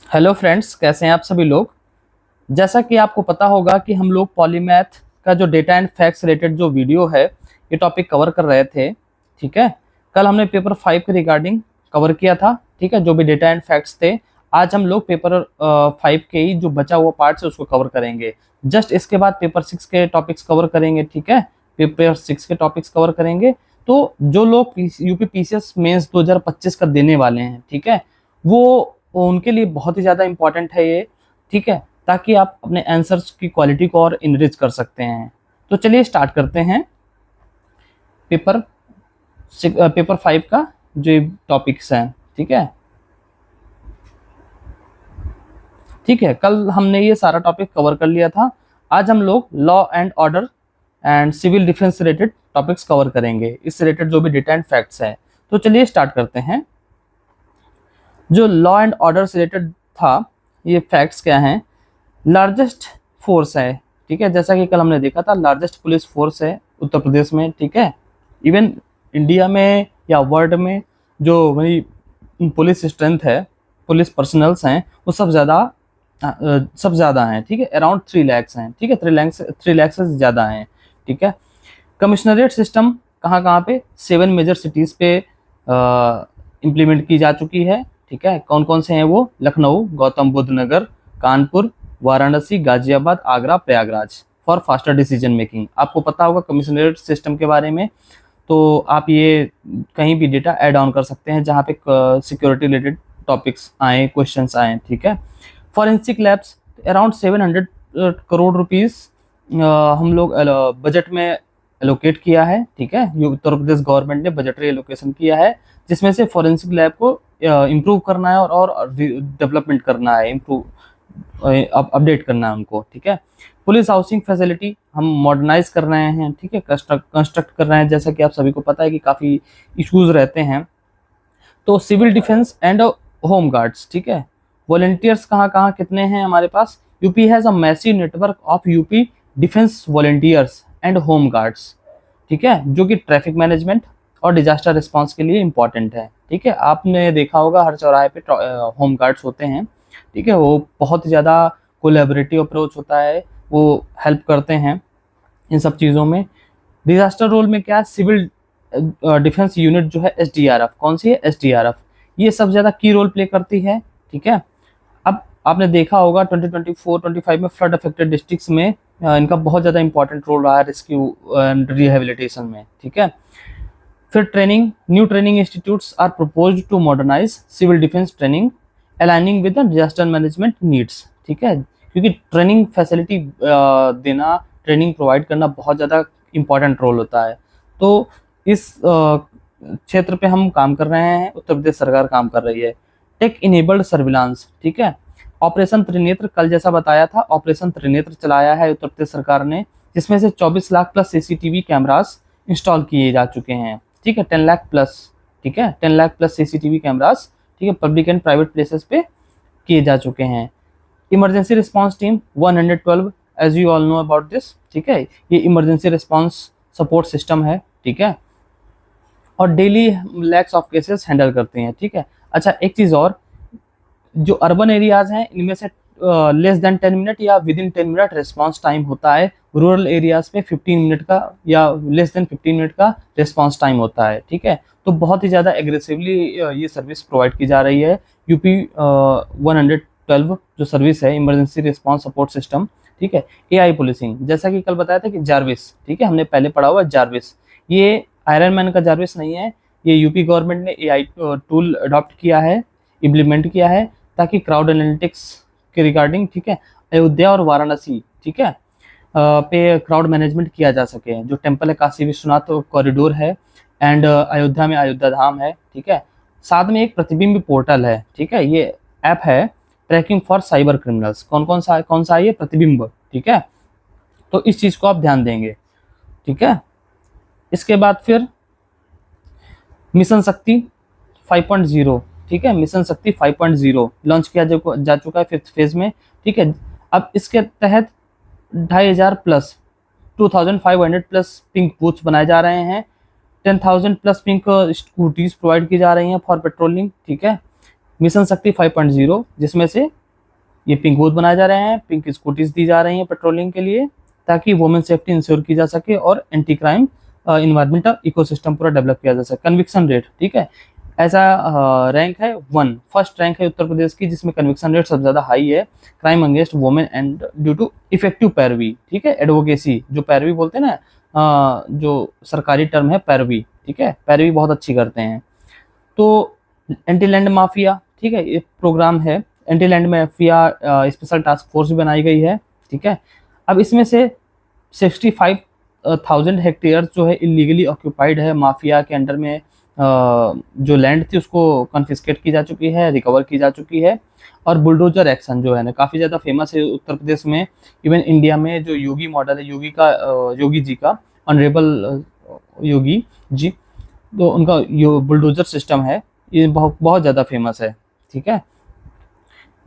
Hello friends, कैसे हैं आप सभी लोग। जैसा कि आपको पता होगा कि हम लोग पॉलीमैथ का जो डेटा एंड फैक्ट्स रिलेटेड जो वीडियो है, ये टॉपिक कवर कर रहे थे। ठीक है, कल हमने पेपर 5 के रिगार्डिंग कवर किया था। ठीक है, जो भी डेटा एंड फैक्ट्स थे। आज हम लोग पेपर 5 के ही जो बचा हुआ पार्ट है उसको कवर करेंगे। जस्ट इसके बाद पेपर 6 के टॉपिक्स कवर करेंगे। ठीक है, पेपर 6 के टॉपिक्स कवर करेंगे। तो जो लोग यूपी पीसीएस मेंस 2025 का देने वाले हैं, ठीक है, वो उनके लिए बहुत ही ज़्यादा इंपॉर्टेंट है ये। ठीक है, ताकि आप अपने आंसर्स की क्वालिटी को और इनरिच कर सकते हैं। तो चलिए स्टार्ट करते हैं पेपर पेपर 5 का जो टॉपिक्स हैं। ठीक है, ठीक है, कल हमने ये सारा टॉपिक कवर कर लिया था। आज हम लोग law and order and civil defence related topics cover करेंगे, इससे रिलेटेड जो भी डेटा एंड फैक्ट्स हैं। तो चलिए स्टार्ट करते हैं। जो लॉ एंड ऑर्डर से रिलेटेड था, ये फैक्ट्स क्या हैं। लार्जेस्ट फोर्स है, ठीक है, जैसा कि कल हमने देखा था, लार्जेस्ट पुलिस फोर्स है उत्तर प्रदेश में। ठीक है, इवन इंडिया में या वर्ल्ड में जो वही पुलिस स्ट्रेंथ है, पुलिस पर्सनल्स हैं, वो सब ज़्यादा हैं। ठीक है, अराउंड 3 lakhs हैं। ठीक है, 3 lakhs से ज़्यादा हैं। ठीक है, कमिश्नरेट सिस्टम कहाँ कहाँ पे, 7 मेजर सिटीज़ पे इम्प्लीमेंट की जा चुकी है। ठीक है, कौन कौन से हैं वो, Lucknow, Gautam Buddh Nagar, Kanpur, Varanasi, Ghaziabad, Agra, Prayagraj, for faster decision making. आपको पता होगा कमिश्नरेट सिस्टम के बारे में, तो आप ये कहीं भी डेटा ऐड ऑन कर सकते हैं जहाँ पे सिक्योरिटी रिलेटेड टॉपिक्स आए, क्वेश्चंस आए। ठीक है, forensic labs around 700 crore rupees हम लोग बजट में एलोकेट किया है। ठीक है, ये उत्तर प्रदेश गवर्नमेंट ने बजटरी एलोकेशन किया है, जिसमें से फॉरेंसिक लैब को इम्प्रूव करना है और डेवलपमेंट करना है, इम्प्रूव अपडेट करना है उनको। ठीक है, पुलिस हाउसिंग फैसिलिटी हम मॉडर्नाइज कर रहे हैं। ठीक है, कंस्ट्रक्ट कर रहे हैं, जैसा कि आप सभी को पता है कि काफ़ी इश्यूज रहते हैं। तो civil defence and home guards, ठीक है, वॉलेंटियर्स कहाँ कहाँ कितने हैं हमारे पास। UP has a massive network of UP defence volunteers and home guards. ठीक है, जो कि ट्रैफिक मैनेजमेंट और डिजास्टर रिस्पांस के लिए इम्पॉर्टेंट है। ठीक है, आपने देखा होगा हर चौराहे पे होम गार्ड्स होते हैं। ठीक है, वो बहुत ज़्यादा कोलैबोरेटिव अप्रोच होता है, वो हेल्प करते हैं इन सब चीज़ों में। डिजास्टर रोल में क्या, सिविल डिफेंस यूनिट जो है एसडीआरएफ, कौन सी है, एसडीआरएफ, ये सब ज़्यादा की रोल प्ले करती है। ठीक है, अब आपने देखा होगा 2024-25 में फ्लड अफेक्टेड डिस्ट्रिक्ट्स में इनका बहुत ज़्यादा इंपॉर्टेंट रोल रहा है रेस्क्यू एंड रिहेबिलिटेशन में। ठीक है, फिर training, new training institutes are proposed to modernise civil defence training aligning with the disaster management needs. ठीक है, क्योंकि ट्रेनिंग फैसिलिटी देना, ट्रेनिंग प्रोवाइड करना बहुत ज़्यादा इंपॉर्टेंट रोल होता है। तो इस क्षेत्र पे हम काम कर रहे हैं, उत्तर प्रदेश सरकार काम कर रही है। टेक इनेबल्ड सर्विलांस, ठीक है, ऑपरेशन त्रिनेत्र, कल जैसा बताया था, ऑपरेशन त्रिनेत्र चलाया है उत्तर प्रदेश सरकार ने, जिसमें से 24 lakh plus CCTV cameras install किए जा चुके हैं। ठीक है, 10 लाख प्लस, ठीक है, 10 लाख प्लस सीसीटीवी कैमरास, ठीक है, पब्लिक एंड प्राइवेट प्लेसेस पे किए जा चुके हैं। Emergency response team 112, as you all know about this. ठीक है, ये इमरजेंसी रिस्पांस सपोर्ट सिस्टम है। ठीक है, और daily lakhs of cases handle करते हैं। ठीक है, अच्छा एक चीज़ और, जो अर्बन एरियाज हैं इनमें से लेस देन 10 मिनट या with in 10 minute response time होता है। रूरल एरियाज में 15 मिनट का या लेस देन 15 मिनट का रिस्पांस टाइम होता है। ठीक है, तो बहुत ही ज़्यादा एग्रेसिवली ये सर्विस प्रोवाइड की जा रही है। यूपी 112 जो सर्विस है, इमरजेंसी रिस्पांस सपोर्ट सिस्टम। ठीक है, एआई पुलिसिंग, जैसा कि कल बताया था कि जार्विस, ठीक है, हमने पहले पढ़ा हुआ जार्विस, ये आयरन मैन का जार्विस नहीं है, ये यूपी गवर्नमेंट ने एआई टूल अडॉप्ट किया है, इम्प्लीमेंट किया है, ताकि क्राउड एनालिटिक्स के रिगार्डिंग, ठीक है, अयोध्या और वाराणसी, ठीक है, पे क्राउड मैनेजमेंट किया जा सके। जो टेम्पल है काशी विश्वनाथ कॉरिडोर है, एंड अयोध्या में अयोध्या धाम है। ठीक है, साथ में एक प्रतिबिंब पोर्टल है। ठीक है, ये ऐप है ट्रैकिंग फॉर साइबर क्रिमिनल्स। कौन सा है ये, प्रतिबिंब। ठीक है, तो इस चीज़ को आप ध्यान देंगे। ठीक है, इसके बाद फिर मिशन शक्ति 5.0, ठीक है, मिशन शक्ति 5.0 लॉन्च किया जा चुका है 5th फेज में। ठीक है, अब इसके तहत 2500 प्लस 2500 प्लस पिंक बूथ्स बनाए जा रहे हैं, 10,000 प्लस पिंक स्कूटीज प्रोवाइड की जा रही हैं फॉर पेट्रोलिंग। ठीक है, मिशन शक्ति 5.0, जिसमें से ये पिंक बूथ बनाए जा रहे हैं, पिंक स्कूटीज दी जा रही हैं पेट्रोलिंग के लिए, ताकि वुमेन सेफ्टी इंश्योर की जा सके और एंटी क्राइम इन्वायरमेंटल इकोसिस्टम पूरा डेवलप किया जा सके। कन्विक्शन रेट, ठीक है, ऐसा रैंक है 1, फर्स्ट रैंक है उत्तर प्रदेश की, जिसमें कन्विक्शन रेट सबसे ज़्यादा हाई है, crime against women and due to effective पैरवी, ठीक है, एडवोकेसी, जो पैरवी बोलते हैं ना, जो सरकारी टर्म है पैरवी, ठीक है, पैरवी बहुत अच्छी करते हैं। तो एंटी लैंड माफिया, ठीक है, ये प्रोग्राम है, anti land mafia special task force भी बनाई गई है, ठीक है। अब इसमें से 65,000 हेक्टेयर जो है इलीगली ऑक्यूपाइड है, माफिया के अंडर में जो लैंड थी उसको कन्फिस्केट की जा चुकी है, रिकवर की जा चुकी है। और बुलडोजर एक्शन जो है ना काफ़ी ज़्यादा फेमस है उत्तर प्रदेश में, इवन इंडिया में जो योगी मॉडल है, योगी जी का, ऑनरेबल योगी जी, तो उनका जो बुलडोजर सिस्टम है ये बहुत बहुत ज़्यादा फेमस है, ठीक है।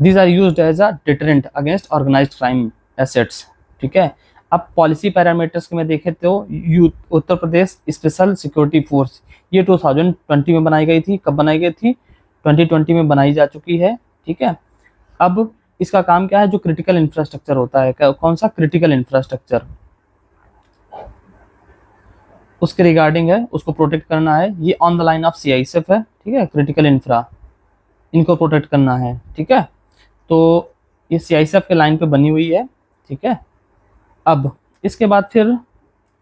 These are used as a deterrent against organised crime assets, ठीक है। अब पॉलिसी पैरामीटर्स में देखें तो Uttar Pradesh special security force ये 2020 में बनाई गई थी। कब बनाई गई थी? 2020 में बनाई जा चुकी है, ठीक है। अब इसका काम क्या है? जो क्रिटिकल इंफ्रास्ट्रक्चर होता है, कौन सा क्रिटिकल इंफ्रास्ट्रक्चर, उसके रिगार्डिंग है, उसको प्रोटेक्ट करना है। ये on the line of CISF है, ठीक है, क्रिटिकल इंफ्रा, इनको प्रोटेक्ट करना है, ठीक है। तो ये CISF के लाइन पे बनी हुई है, ठीक है। अब इसके बाद फिर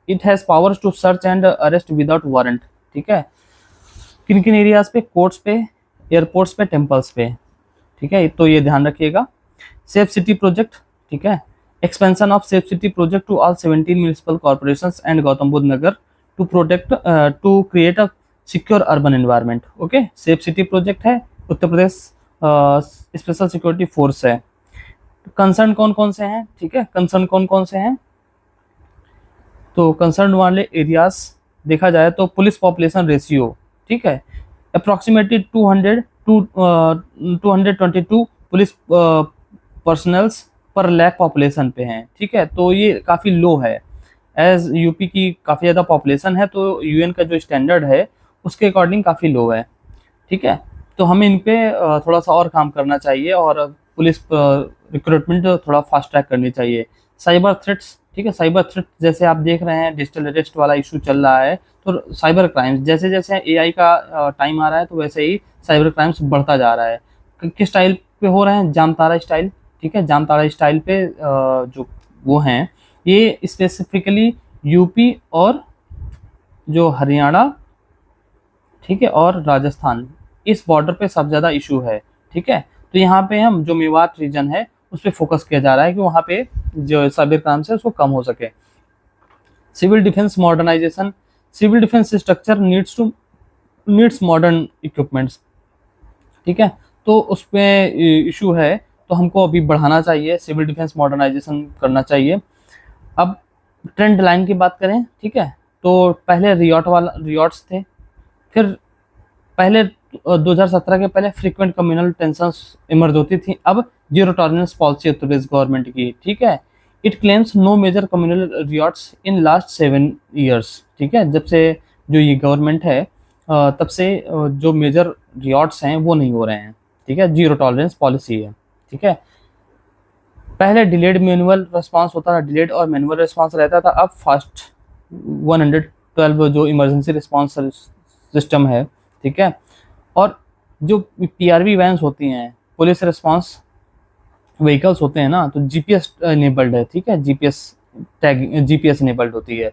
it has powers to search and arrest without warrant, ठीक है। किन किन एरियाज पे? कोर्ट्स पे, एयरपोर्ट्स पे, टेम्पल्स पे, ठीक है, तो ये ध्यान रखिएगा। सेफ सिटी प्रोजेक्ट, ठीक है, expansion of safe city project to all 17 municipal corporations and Gautam Buddh Nagar to protect to create a secure urban environment. Okay, safe city project है, Uttar Pradesh special security force है। कंसर्न कौन कौन से हैं? ठीक है, कंसर्न कौन कौन से हैं? तो कंसर्न वाले एरियाज देखा जाए तो पुलिस पॉपुलेशन रेशियो, ठीक है, अप्रॉक्सीमेटली 222 पुलिस पर्सनल्स पर लैख पॉपुलेशन पे हैं, ठीक है। तो ये काफ़ी लो है, एज यूपी की काफ़ी ज़्यादा पॉपुलेशन है, तो UN का जो स्टैंडर्ड है उसके अकॉर्डिंग काफ़ी लो है, ठीक है। तो हमें इन पे थोड़ा सा और काम करना चाहिए और पुलिस रिक्रूटमेंट थोड़ा फास्ट ट्रैक करनी चाहिए। साइबर थ्रेट्स, ठीक है, साइबर थ्रेट जैसे आप देख रहे हैं डिजिटल अरेस्ट वाला इशू चल रहा है, तो साइबर क्राइम्स जैसे जैसे AI का टाइम आ रहा है तो वैसे ही साइबर क्राइम्स बढ़ता जा रहा है। किस स्टाइल पे हो रहे हैं? जामताड़ा स्टाइल, ठीक है, जामताड़ा स्टाइल पे जो वो हैं ये स्पेसिफिकली यूपी और जो हरियाणा, ठीक है, और राजस्थान, इस बॉर्डर पे सबसे ज़्यादा इशू है, ठीक है। तो यहाँ पे हम जो मेवात रीजन है उस पर फोकस किया जा रहा है कि वहाँ पे जो साइबर क्राइम है उसको कम हो सके। Civil defence modernisation, civil defence structure needs modern equipments, ठीक है, तो उस पर इशू है, तो हमको अभी बढ़ाना चाहिए, सिविल डिफेंस मॉडर्नाइजेशन करना चाहिए। अब ट्रेंड लाइन की बात करें, ठीक है, तो पहले रियॉट्स थे, फिर पहले 2017 के पहले फ्रीक्वेंट कम्युनल टेंशंस इमर्ज होती थी, अब zero tolerance policy Uttar Pradesh government की, ठीक है। It claims no major communal riots in last 7 years, ठीक है, जब से जो ये गवर्नमेंट है तब से जो मेजर रियॉट्स हैं वो नहीं हो रहे हैं, ठीक है, जीरो टॉलरेंस पॉलिसी है, ठीक है। पहले डिलेड मैनुअल रिस्पांस होता था, डिलेड और मैनुअल रिस्पांस रहता था, अब फास्ट 112 जो इमरजेंसी रिस्पांस सिस्टम है, ठीक है। और जो PRV वैन्स होती हैं, पुलिस रिस्पांस व्हीकल्स होते हैं ना, तो GPS इनेबल्ड है, ठीक है, GPS इनेबल्ड होती है।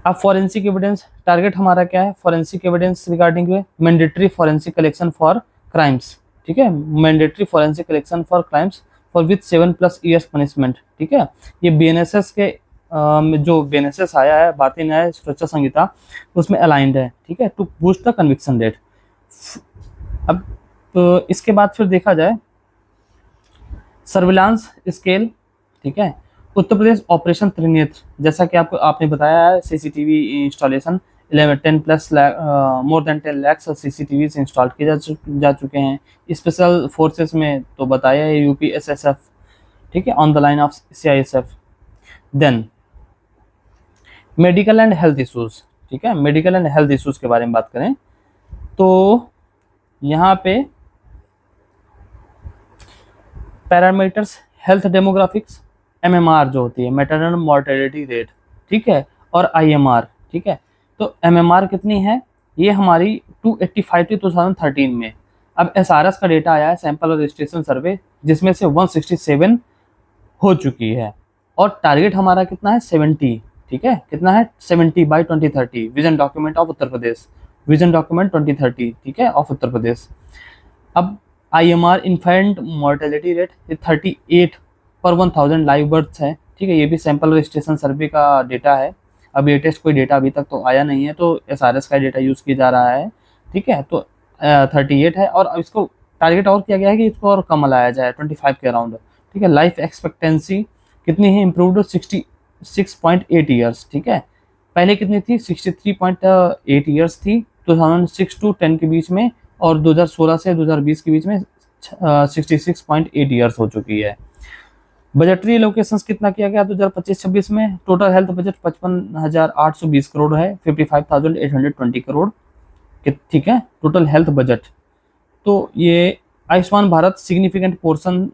अब फॉरेंसिक एविडेंस टारगेट हमारा क्या है? Forensic evidence regarding mandatory forensic collection for crimes, ठीक है, mandatory forensic collection for crimes for with 7+ years punishment, ठीक है। ये BNSS के जो BNSS आया है, भारतीय न्याय सुरक्षा संहिता, उसमें अलाइंड है, ठीक है, to boost the conviction rate. अब तो इसके बाद फिर देखा जाए सर्विलांस स्केल, ठीक है, उत्तर प्रदेश ऑपरेशन त्रिनेत्र, जैसा कि आपने बताया है, CCTV installation 10+ more than 10 lakh CCTV install किए जा चुके हैं। स्पेशल फोर्सेस में तो बताया है UP SSF, ठीक है, on the line of CISF। Then medical and health issues, ठीक है, मेडिकल एंड हेल्थ इश्यूज के बारे में बात करें तो यहाँ पे पैरामीटर्स हेल्थ डेमोग्राफिक्स, एमएमआर जो होती है मैटरनल मोर्टेलिटी रेट, ठीक है, और आईएमआर, ठीक है। तो एमएमआर कितनी है, ये हमारी 285 थी 2013 में। अब एसआरएस का डेटा आया है सैंपल और रजिस्ट्रेशन सर्वे, जिसमें से 167 हो चुकी है और टारगेट हमारा कितना है 70, ठीक है, कितना है 70 by 2030, vision document of Uttar Pradesh, vision document 2030, ठीक है, ऑफ उत्तर प्रदेश। अब आईएमआर इन्फेंट मोर्टेलिटी रेट 38 पर 1000 लाइव बर्थ है, ठीक है, ये भी सैंपल रजिस्ट्रेशन सर्वे का डेटा है। अब लेटेस्ट कोई डेटा अभी तक तो आया नहीं है, तो एसआरएस का डेटा यूज़ किया जा रहा है, ठीक है। तो 38 है और अब इसको टारगेट और किया गया है कि इसको और कम लाया जाए 25 के अराउंड, ठीक है। लाइफ एक्सपेक्टेंसी कितनी है, इम्प्रूव्ड 66.8 ईयर्स, ठीक है, पहले कितनी थी 63.8 ईयर्स थी 2006 टू 10 के बीच में, और 2016 से 2020 के बीच में 66.8 ईयर्स हो चुकी है। बजटरी एलोकेशंस कितना किया गया 2025-26 में, टोटल हेल्थ बजट 55,820 करोड़ है, 55,820 करोड़, ठीक है, टोटल हेल्थ बजट। तो ये Ayushman Bharat significant portion,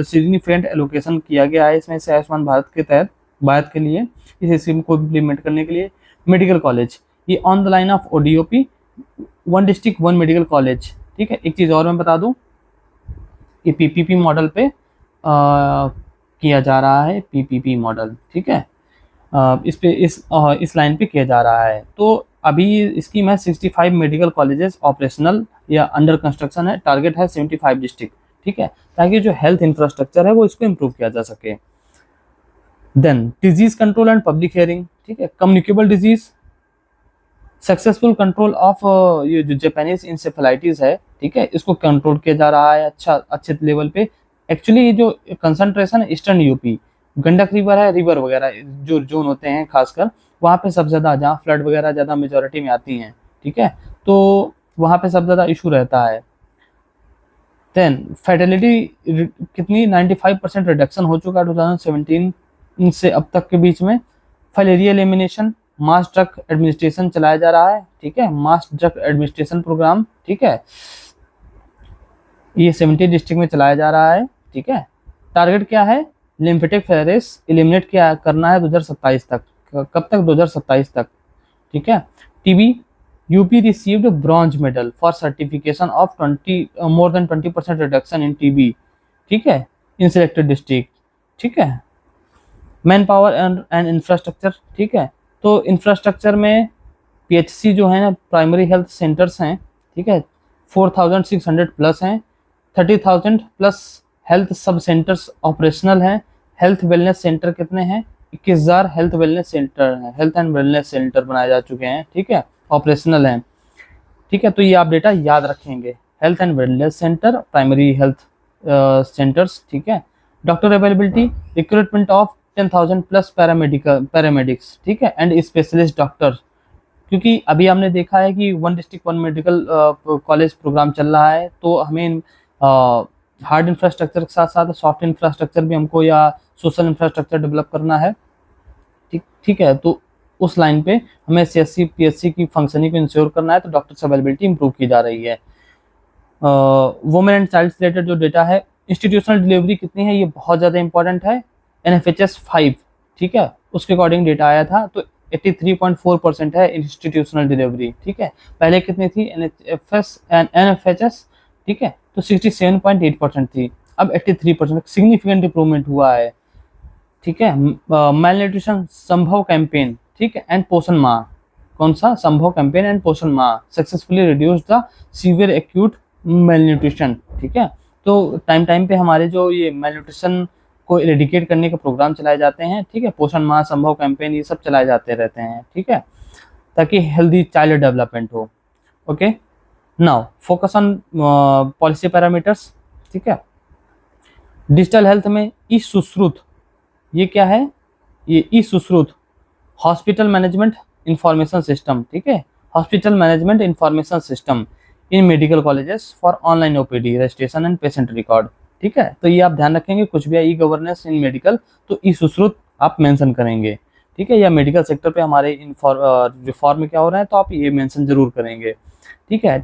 significant allocation किया गया है इसमें से आयुष्मान भारत के तहत भारत के लिए, इस स्कीम को इम्प्लीमेंट करने के लिए। मेडिकल कॉलेज, ये on the line of ODOP, 1 district 1 medical college, ठीक है। एक चीज़ और मैं बता दूं, ये पीपीपी मॉडल पे किया जा रहा है, पीपीपी मॉडल, ठीक है, इस लाइन पे किया जा रहा है। तो अभी इसकी मैं 65 मेडिकल कॉलेजेस ऑपरेशनल या अंडर कंस्ट्रक्शन है, टारगेट है 75 डिस्ट्रिक्ट, ठीक है, ताकि जो हेल्थ इंफ्रास्ट्रक्चर है वो इसको इम्प्रूव किया जा सके। Then disease control and public hearing, ठीक है, communicable disease, successful control of ये जो जापानीज इंसेफेलाइटिस है, ठीक है, इसको कंट्रोल किया जा रहा है अच्छे लेवल पे। एक्चुअली ये जो कंसंट्रेशन है ईस्टर्न यूपी, गंडक रिवर है, रिवर वगैरह जो जोन होते हैं खासकर वहाँ पे सबसे ज़्यादा, जहाँ फ्लड वगैरह ज़्यादा मेजोरिटी में आती हैं, ठीक है, तो वहाँ पे सबसे ज़्यादा इशू रहता है। देन फर्टिलिटी कितनी 95% रिडक्शन हो चुका है 2017 से अब तक के बीच में। Filaria elimination, mass drug administration चलाया जा रहा है, ठीक है, मास ड्रग एडमिनिस्ट्रेशन प्रोग्राम, ठीक है, ये 70 डिस्ट्रिक्ट में चलाया जा रहा है, ठीक है। टारगेट क्या है, लिम्फेटिक फेरिस एलिमिनेट क्या करना है 2027 तक, कब तक 2027 तक, ठीक है। TB, UP received bronze medal for certification of 20% reduction in TB, ठीक है, इन सिलेक्टेड डिस्ट्रिक्ट, ठीक है। मैन पावर एंड इंफ्रास्ट्रक्चर, ठीक है, तो इंफ्रास्ट्रक्चर में पीएचसी जो है ना, प्राइमरी हेल्थ सेंटर्स हैं, ठीक है, 4600 प्लस हैं, 30,000 प्लस हेल्थ सब सेंटर्स ऑपरेशनल हैं। हेल्थ वेलनेस सेंटर कितने हैं, 21,000 हेल्थ वेलनेस सेंटर हैं, हेल्थ एंड वेलनेस सेंटर बनाए जा चुके हैं, ठीक है, ऑपरेशनल हैं, ठीक है। तो ये आप डेटा याद रखेंगे, health and wellness centre, primary health centres, ठीक है। Doctor availability, recruitment of 10,000 plus paramedics, ठीक है, एंड स्पेशलिस्ट डॉक्टर, क्योंकि अभी हमने देखा है कि 1 डिस्ट्रिक्ट 1 मेडिकल कॉलेज प्रोग्राम चल रहा है, तो हमें हार्ड इंफ्रास्ट्रक्चर के साथ साथ सॉफ्ट इंफ्रास्ट्रक्चर भी हमको या सोशल इंफ्रास्ट्रक्चर डेवलप करना है, ठीक है। तो उस लाइन पे हमें सीएससी पीएचसी की फंक्शनिंग को इंश्योर करना है, तो डॉक्टर्स अवेलेबिलिटी इंप्रूव की जा रही है। वुमेन एंड चाइल्ड रिलेटेड जो डेटा है, इंस्टीट्यूशनल डिलीवरी कितनी है, ये बहुत ज़्यादा इंपॉर्टेंट है, NFHS 5, ठीक है, उसके अकॉर्डिंग डेटा आया था, तो 83.4% है इंस्टीट्यूशनल डिलीवरी, ठीक है, पहले कितनी थी NFHS, ठीक है, तो 67.8% थी, अब 83%, सिग्निफिकेंट इंप्रूवमेंट हुआ है, ठीक है। मेल न्यूट्रिशन संभव कैंपेन, ठीक है, एंड पोषण माह, कौन सा संभव कैंपेन एंड पोषण माह successfully reduce the severe acute mail nutrition, ठीक है। तो टाइम पे हमारे जो ये मेल न्यूट्रिशन को इरेडिकेट करने के प्रोग्राम चलाए जाते हैं, ठीक है, पोषण माह, संभव कैंपेन, ये सब चलाए जाते रहते हैं, ठीक है, ताकि हेल्दी चाइल्ड डेवलपमेंट हो। Okay, now focus on policy parameters, ठीक है। डिजिटल हेल्थ में ई सुश्रुत, ये क्या है, ये e Sushrut hospital management information system, ठीक है, hospital management information system in medical colleges for online OPD registration and patient record, ठीक है। तो ये आप ध्यान रखेंगे, कुछ भी ई गवर्नेंस इन मेडिकल तो ई सुश्रुत आप मेंशन करेंगे, ठीक है, या मेडिकल सेक्टर पे हमारे रिफॉर्म क्या हो रहा है तो आप ये मेंशन जरूर करेंगे, ठीक है।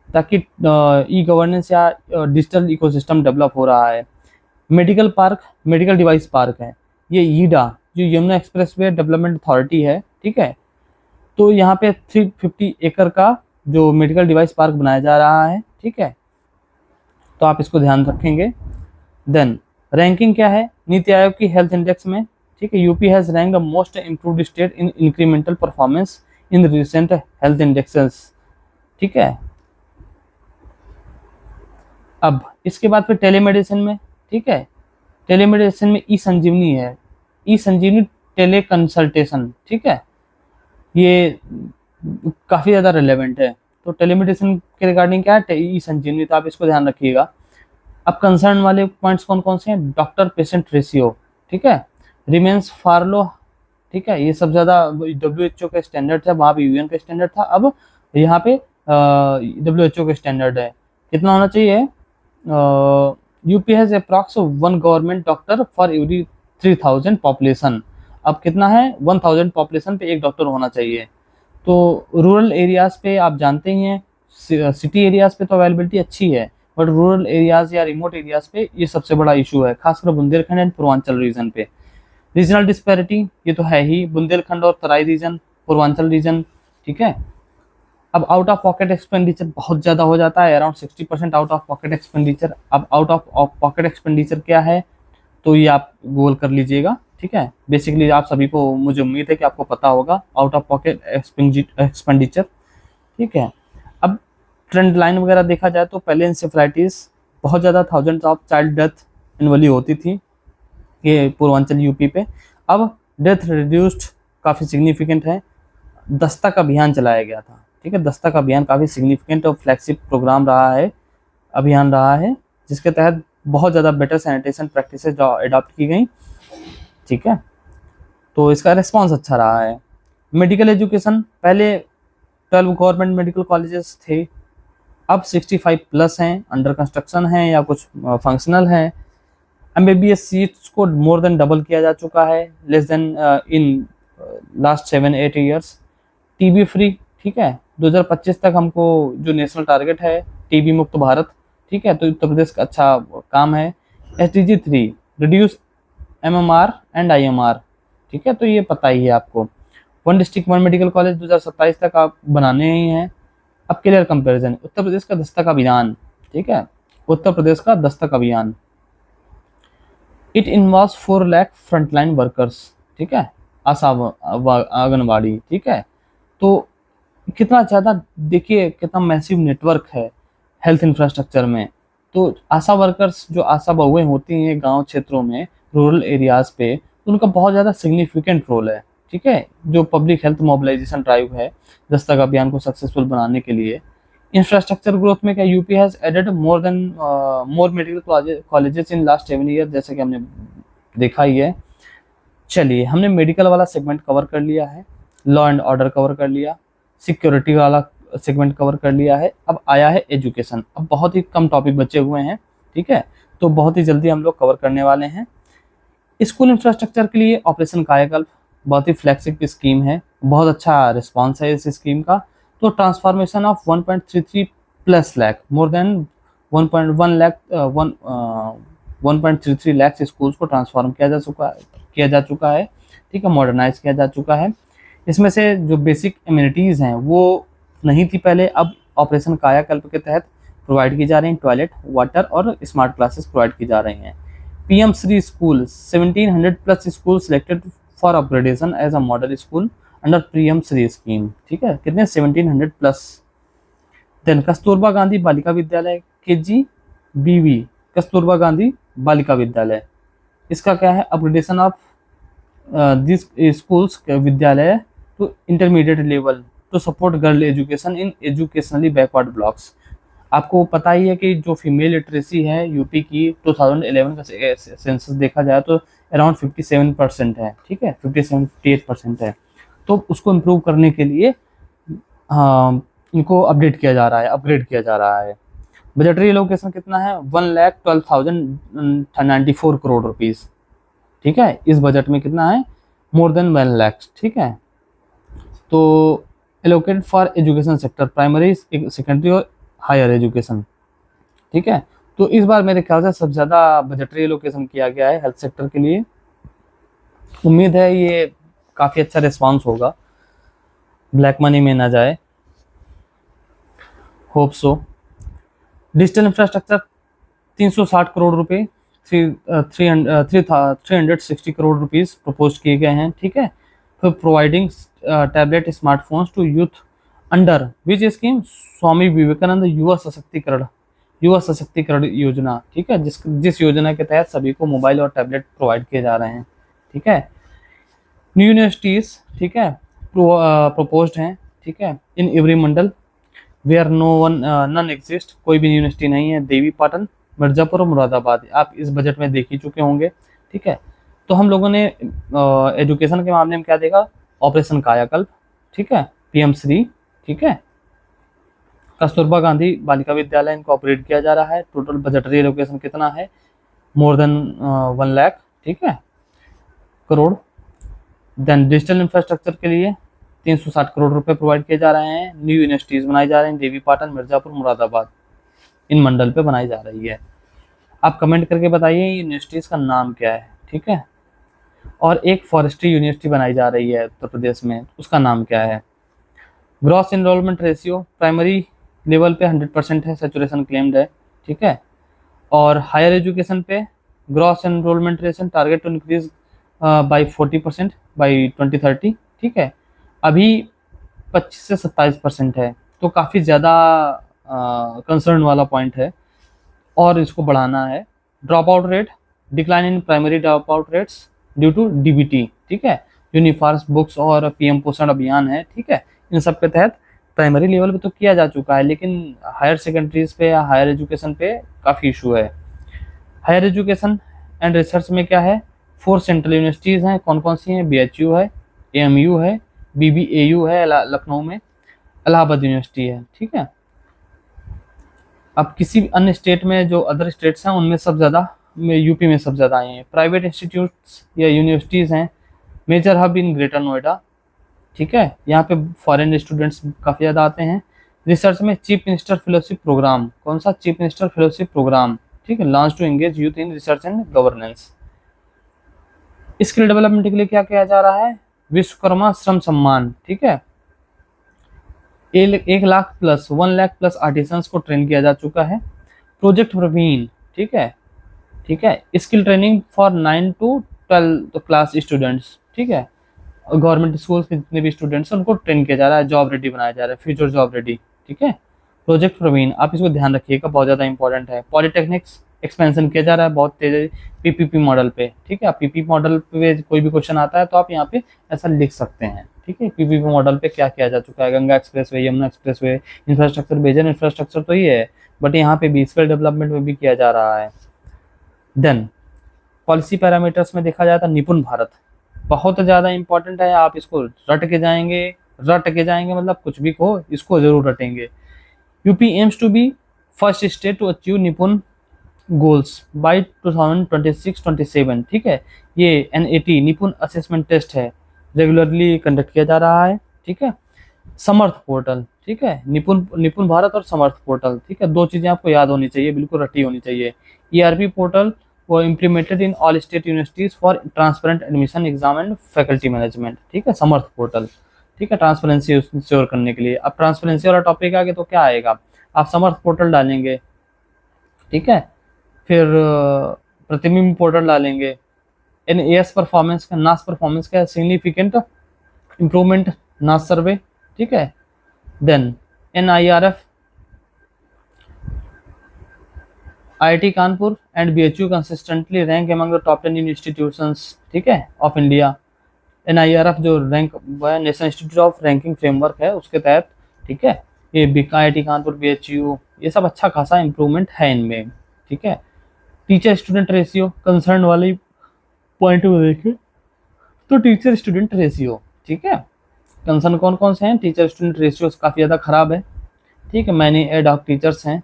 ताकि ई गवर्नेंस या डिजिटल इकोसिस्टम डेवलप हो रहा है। Medical park, medical device park है, ये ईडा जो यमुना एक्सप्रेसवे डेवलपमेंट अथॉरिटी है, ठीक है, तो यहाँ पे 350 एकड़ का जो मेडिकल डिवाइस पार्क बनाया जा रहा है, ठीक है, तो आप इसको ध्यान रखेंगे। देन रैंकिंग क्या है नीति आयोग की हेल्थ इंडेक्स में, ठीक है, UP has rank the most improved state in incremental performance in recent health indexes, ठीक है। अब इसके बाद फिर टेलीमेडिसिन में, ठीक है, टेलीमेडिसिन में ई संजीवनी है, ई संजीवनी टेली कंसल्टेशन, ठीक है, ये काफ़ी ज़्यादा रिलेवेंट है। तो टेलीमेडिसिन के रिगार्डिंग क्या है, ई संजीवनी, तो आप इसको ध्यान रखिएगा। अब कंसर्न वाले पॉइंट्स कौन कौन से हैं, डॉक्टर पेशेंट रेशियो, ठीक है, रिमेन्स फार लो, ठीक है, ये सब ज़्यादा WHO का स्टैंडर्ड था, वहाँ पे UN का स्टैंडर्ड था, अब यहाँ पे WHO का स्टैंडर्ड है। कितना होना चाहिए, UP has approx 1 government doctor for every 3000 population. अब कितना है, 1000 पॉपुलेशन पे एक डॉक्टर होना चाहिए। तो रूरल एरियाज पे आप जानते ही हैं, सिटी एरियाज पे तो अवेलेबिलिटी अच्छी है, बट रूरल एरियाज या रिमोट एरियाज पे ये सबसे बड़ा इशू है, खासकर बुंदेलखंड एंड पूर्वांचल रीजन पे। रीजनल डिस्पैरिटी ये तो है ही, बुंदेलखंड और तराई रीजन, पूर्वांचल रीजन, ठीक है। अब आउट ऑफ पॉकेट एक्सपेंडिचर बहुत ज़्यादा हो जाता है, around 60% out of pocket expenditure. अब आउट ऑफ पॉकेट एक्सपेंडिचर क्या है, तो ये आप गूगल कर लीजिएगा, ठीक है। बेसिकली आप सभी को, मुझे उम्मीद है कि आपको पता होगा आउट ऑफ पॉकेट एक्सपेंडिचर, ठीक है। अब ट्रेंड लाइन वगैरह देखा जाए तो पहले इंसेफ्लाइटिस बहुत ज़्यादा, thousand of child death annually होती थी ये पूर्वांचल यूपी पे। अब डेथ रिड्यूस्ड काफ़ी सिग्निफिकेंट है, दस्तक अभियान चलाया गया था, ठीक है, दस्तक अभियान काफ़ी सिग्निफिकेंट और फ्लैगशिप प्रोग्राम रहा है, अभियान रहा है, जिसके तहत बहुत ज़्यादा बेटर सैनिटेशन प्रैक्टिसेज अडॉप्ट की गई, ठीक है, तो इसका रिस्पॉन्स अच्छा रहा है। मेडिकल एजुकेशन, पहले 12 गवर्नमेंट मेडिकल कॉलेजेस थे, अब 65 प्लस हैं, अंडर कंस्ट्रक्शन हैं या कुछ फंक्शनल हैं। MBBS सीट्स को मोर देन डबल किया जा चुका है, less then in last 7-8 years. TB free, ठीक है, 2025 तक हमको जो नेशनल टारगेट है टीबी मुक्त भारत, ठीक है, तो उत्तर प्रदेश का अच्छा काम है। SDG 3 reduce MMR and IMR, ठीक है, तो ये पता ही है आपको। 1 डिस्ट्रिक्ट 1 मेडिकल कॉलेज 2027 तक आप बनाने ही हैं। अब क्लियर कंपैरिजन, उत्तर प्रदेश का दस्तक अभियान, ठीक है, उत्तर प्रदेश का दस्तक अभियान, it involves 4 lakh frontline workers, ठीक है, आशा आंगनबाड़ी, ठीक है, तो कितना ज़्यादा देखिए कितना मैसिव नेटवर्क है हेल्थ इंफ्रास्ट्रक्चर में। तो आशा वर्कर्स जो आशा बहुएं होती हैं गांव क्षेत्रों में, रूरल एरियाज़ पे, तो उनका बहुत ज़्यादा सिग्निफिकेंट रोल है, ठीक है, जो पब्लिक हेल्थ मोबिलाइजेशन ड्राइव है दस्तक अभियान को सक्सेसफुल बनाने के लिए। इंफ्रास्ट्रक्चर ग्रोथ में क्या, UP has added more medical colleges in last 7 year, जैसे कि हमने देखा ही है। चलिए, हमने मेडिकल वाला सेगमेंट कवर कर लिया है, लॉ एंड ऑर्डर कवर कर लिया, सिक्योरिटी वाला सेगमेंट कवर कर लिया है, अब आया है एजुकेशन। अब बहुत ही कम टॉपिक बचे हुए हैं, ठीक है, तो बहुत ही जल्दी हम लोग कवर करने वाले हैं। स्कूल इंफ्रास्ट्रक्चर के लिए ऑपरेशन कायाकल्प बहुत ही फ्लैगशिप स्कीम है, बहुत अच्छा रिस्पॉन्स है इस स्कीम का। तो transformation of 1.33 plus lakh, more than 1.1 lakh 1.33 lakh schools को ट्रांसफॉर्म किया जा चुका है, ठीक है, मॉडर्नाइज किया जा चुका है। इसमें से जो बेसिक एमिनिटीज़ हैं वो नहीं थी पहले, अब ऑपरेशन कायाकल्प के तहत प्रोवाइड की जा रही हैं, टॉयलेट, वाटर और स्मार्ट क्लासेस प्रोवाइड की जा रही हैं। PM Shri school 1700 plus school selected for upgradation as a model school under PM Shri scheme, ठीक है, कितने 1700 plus. Then Kasturba Gandhi Balika Vidyalaya KGBV, Kasturba Gandhi Balika Vidyalaya, इसका क्या है, अपग्रेडेशन ऑफ दिस स्कूल्स विद्यालय to intermediate level to support girl education in educationally backward blocks. आपको पता ही है कि जो फीमेल लिटरेसी है यूपी की 2011 का सेंसस देखा जाए तो अराउंड 57% है, ठीक है, 57-58% है। तो उसको इम्प्रूव करने के लिए इनको अपडेट किया जा रहा है, अपग्रेड किया जा रहा है। बजटरी एलोकेशन कितना है, 1,12,094 करोड़ रुपीज़, ठीक है, इस बजट में कितना है, मोर देन 1 लाख, ठीक है। तो allocated for education sector, primary, secondary और हायर एजुकेशन। ठीक है, तो इस बार मेरे ख्याल से सबसे ज़्यादा बजटरी एलोकेशन किया गया है हेल्थ सेक्टर के लिए। उम्मीद है ये काफ़ी अच्छा रिस्पांस होगा, ब्लैक मनी में ना जाए, hope so. Digital infrastructure 360 crore रुपए, 360 करोड़ रुपीस प्रपोज किए गए हैं। ठीक है, for providing tablet smartphones to youth under which scheme Swami Vivekanand Yuva Sashaktikaran योजना। ठीक है, जिस योजना के तहत सभी को मोबाइल और टैबलेट प्रोवाइड किए जा रहे हैं। ठीक है, न्यू यूनिवर्सिटीज, ठीक है, प्रपोज्ड हैं। ठीक है, in every mandal where none exist, कोई भी यूनिवर्सिटी नहीं है। देवी पाटन, मिर्जापुर और मुरादाबाद आप इस बजट में देख ही चुके होंगे। ठीक है, तो हम लोगों ने एजुकेशन के मामले में क्या देखा, ऑपरेशन कायाकल्प, ठीक है, पीएम श्री, ठीक है, कस्तूरबा गांधी बालिका विद्यालय इनको ऑपरेट किया जा रहा है। टोटल बजटरी एलोकेशन कितना है, मोर देन 1 लाख, ठीक है, करोड़। देन डिजिटल इंफ्रास्ट्रक्चर के लिए 360 करोड़ रुपए प्रोवाइड किए जा रहे हैं। न्यू यूनिवर्सिटीज बनाई जा रही हैं, देवी पाटन, मिर्जापुर, मुरादाबाद इन मंडल पे बनाई जा रही है। आप कमेंट करके बताइए यूनिवर्सिटीज का नाम क्या है। ठीक है, और एक फॉरेस्ट्री यूनिवर्सिटी बनाई जा रही है उत्तर प्रदेश में, उसका नाम क्या है। Gross enrolment ratio primary level पे 100% है, सेचुरेशन क्लेम्ड है। ठीक है, और हायर एजुकेशन पे gross enrolment ratio target to increase by 40% by 2030। ठीक है, अभी 25 से 27% है, तो काफ़ी ज़्यादा कंसर्न वाला पॉइंट है और इसको बढ़ाना है। Drop out rate, decline in primary drop out rates due to DBT. ठीक है, यूनिफॉर्स बुक्स और पीएम पोषण अभियान है। ठीक है, इन सब के तहत प्राइमरी लेवल पे तो किया जा चुका है, लेकिन हायर सेकेंडरीज पे या हायर एजुकेशन पे काफ़ी इशू है। हायर एजुकेशन एंड रिसर्च में क्या है, 4 सेंट्रल यूनिवर्सिटीज़ हैं। कौन कौन सी हैं, बीएचयू है, एएमयू है, बीबीएयू है लखनऊ में, इलाहाबाद यूनिवर्सिटी है। ठीक है, अब किसी अन्य स्टेट में जो अदर स्टेट्स हैं उनमें सब ज़्यादा यूपी में सब ज़्यादा आए हैं। प्राइवेट इंस्टीट्यूट्स या यूनिवर्सिटीज़ हैं, major hub in greater Noida. ठीक है, यहाँ पे फॉरेन स्टूडेंट्स काफ़ी ज़्यादा आते हैं। रिसर्च में चीफ मिनिस्टर फेलोशिप प्रोग्राम, कौन सा, चीफ मिनिस्टर फेलोशिप प्रोग्राम। ठीक है, launch to engage youth in research and governance. Skill development के लिए क्या किया जा रहा है, विश्वकर्मा श्रम सम्मान। ठीक है, 1 lakh plus 1 lakh plus artisans को ट्रेन किया जा चुका है। प्रोजेक्ट प्रवीण, ठीक है, ठीक है, skill training for 9 to 12 class students. ठीक है, गवर्नमेंट स्कूल के जितने भी स्टूडेंट्स हैं उनको ट्रेन किया जा रहा है, जॉब रेडी बनाया जा रहा है, फ्यूचर जॉब रेडी। ठीक है, प्रोजेक्ट प्रवीण आप इसको ध्यान रखिएगा, बहुत ज़्यादा इंपॉर्टेंट है। पॉलिटेक्निक्स एक्सपेंशन किया जा रहा है बहुत तेज पीपीपी मॉडल पे। ठीक है, पीपीपी मॉडल पे कोई भी क्वेश्चन आता है तो आप यहाँ पे ऐसा लिख सकते हैं। ठीक है, पीपीपी मॉडल पे क्या किया जा चुका है, Ganga expressway, Yamuna expressway, infrastructure, major infrastructure तो ये है, बट यहाँ पे भी स्किल डेवलपमेंट में भी किया जा रहा है। देन पॉलिसी पैरामीटर्स में देखा जाए तो निपुण भारत बहुत ज़्यादा इंपॉर्टेंट है, आप इसको रट के जाएंगे मतलब कुछ भी कहो, इसको जरूर रटेंगे। UP aims to be first state to achieve NIPUN goals by 2026-27। ठीक है, ये एनएटी निपुण असेसमेंट टेस्ट है, रेगुलरली कंडक्ट किया जा रहा है। ठीक है, समर्थ पोर्टल, ठीक है, निपुण भारत और समर्थ पोर्टल। ठीक है, 2 चीज़ें आपको याद होनी चाहिए, बिल्कुल रटी होनी चाहिए। ईआरपी पोर्टल वो implemented in all state universities for transparent admission exam and faculty management. ठीक है, समर्थ पोर्टल। ठीक है, ट्रांसपेरेंसी इंश्योर करने के लिए। अब ट्रांसपेरेंसी वाला टॉपिक आगे तो क्या आएगा, आप समर्थ पोर्टल डालेंगे। ठीक है, फिर प्रतिबिंब पोर्टल डालेंगे। एनएएस परफॉर्मेंस का, नास परफॉर्मेंस का सिग्निफिकेंट इम्प्रूवमेंट नास सर्वे। ठीक है, then NIRF, IIT Kanpur and BHU consistently rank among the top 10 institutions, ठीक है, ऑफ इंडिया। एनआईआरएफ जो rank national institute of ranking framework है उसके तहत। ठीक है, ये आईआईटी कानपुर, बीएचयू, ये सब अच्छा खासा इंप्रूवमेंट है इनमें। ठीक है, टीचर स्टूडेंट रेशियो कंसर्न वाली पॉइंट में देखें तो टीचर स्टूडेंट रेशियो, ठीक है, कंसर्न कौन कौन से हैं, टीचर स्टूडेंट रेशियो काफ़ी ज़्यादा खराब है। ठीक है, मैंने एड हॉक टीचर्स हैं,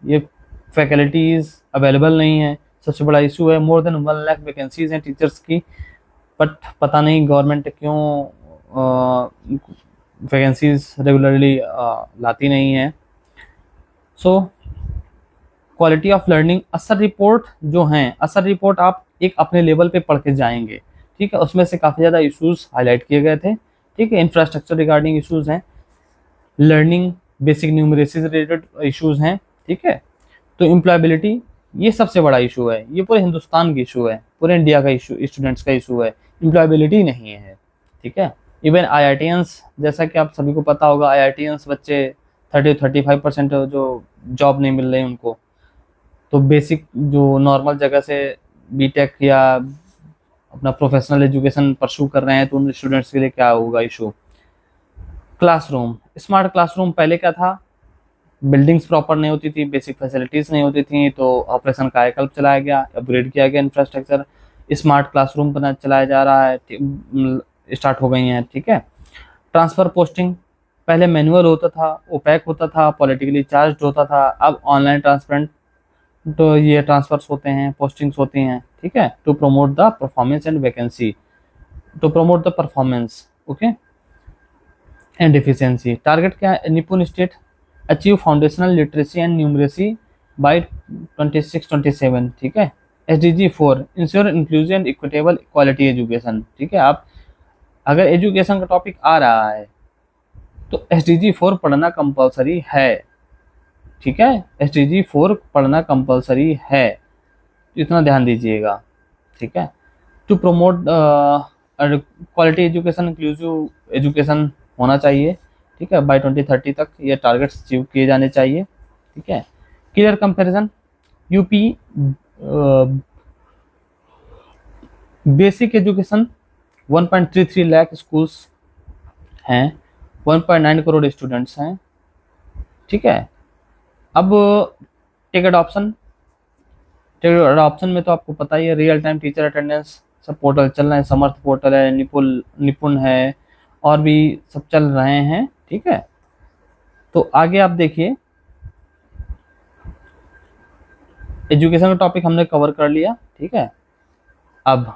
ये फैकल्टीज अवेलेबल नहीं है, सबसे बड़ा इशू है। मोर देन 1 लाख वैकेंसीज हैं टीचर्स की, बट पता नहीं गवर्नमेंट क्यों वैकेंसीज रेगुलरली लाती नहीं है। सो क्वालिटी ऑफ लर्निंग, असर रिपोर्ट जो हैं, असर रिपोर्ट आप एक अपने लेवल पे पढ़ के जाएंगे, ठीक है। उसमें से काफ़ी ज़्यादा इश्यूज हाईलाइट किए गए थे, ठीक है। इंफ्रास्ट्रक्चर रिगार्डिंग इश्यूज हैं, लर्निंग बेसिक न्यूमरेसी से रिलेटेड इश्यूज हैं, ठीक है। तो एम्प्लॉयबिलिटी, ये सबसे बड़ा इशू है, ये पूरे हिंदुस्तान की इशू है, पूरे इंडिया का इशू, स्टूडेंट्स का इशू है, एम्प्लॉयबिलिटी नहीं है, ठीक है। इवन IITians, जैसा कि आप सभी को पता होगा, IITians बच्चे 30-35% जो जॉब नहीं मिल रही उनको, तो बेसिक जो नॉर्मल जगह से बीटेक या अपना प्रोफेशनल एजुकेशन परस्यू कर रहे हैं, तो उन स्टूडेंट्स के लिए क्या होगा इशू। क्लासरूम, स्मार्ट क्लासरूम पहले क्या था, बिल्डिंग्स प्रॉपर नहीं होती थी, बेसिक फैसिलिटीज़ नहीं होती थी, तो ऑपरेशन कायाकल्प चलाया गया, अपग्रेड किया गया इंफ्रास्ट्रक्चर, स्मार्ट क्लासरूम बना चलाया जा रहा है, स्टार्ट हो गई हैं, ठीक है। ट्रांसफ़र पोस्टिंग, पहले मैनुअल होता था, ओपैक होता था, पॉलिटिकली चार्ज होता था, अब ऑनलाइन ट्रांसपेरेंट, तो ये ट्रांसफर्स होते हैं, पोस्टिंग्स होती हैं, ठीक है। To promote the performance and vacancy, to promote the performance, okay, and efficiency. Target क्या है, Nipun state achieve foundational literacy and numeracy by 26-27, ठीक है। SDG 4 ensure inclusive and equitable quality education, ठीक है। आप अगर एजुकेशन का टॉपिक आ रहा है तो SDG 4 पढ़ना कंपलसरी है, ठीक है। SDG 4 पढ़ना कंपलसरी है, इतना ध्यान दीजिएगा, ठीक है। To promote quality education, inclusive education होना चाहिए, ठीक है। बाय 2030 तक ये टारगेट्स अचीव किए जाने चाहिए, ठीक है। Clear comparison, UP basic education 1.33 lakh schools हैं, 1.9 करोड़ स्टूडेंट्स हैं, ठीक है। अब टेक अडॉप्शन, टेक अडॉप्शन में तो आपको पता ही है, रियल टाइम टीचर अटेंडेंस सब पोर्टल चल रहे हैं, समर्थ पोर्टल है, निपुण है, और भी सब चल रहे हैं, ठीक है। तो आगे आप देखिए, एजुकेशन का टॉपिक हमने कवर कर लिया, ठीक है। अब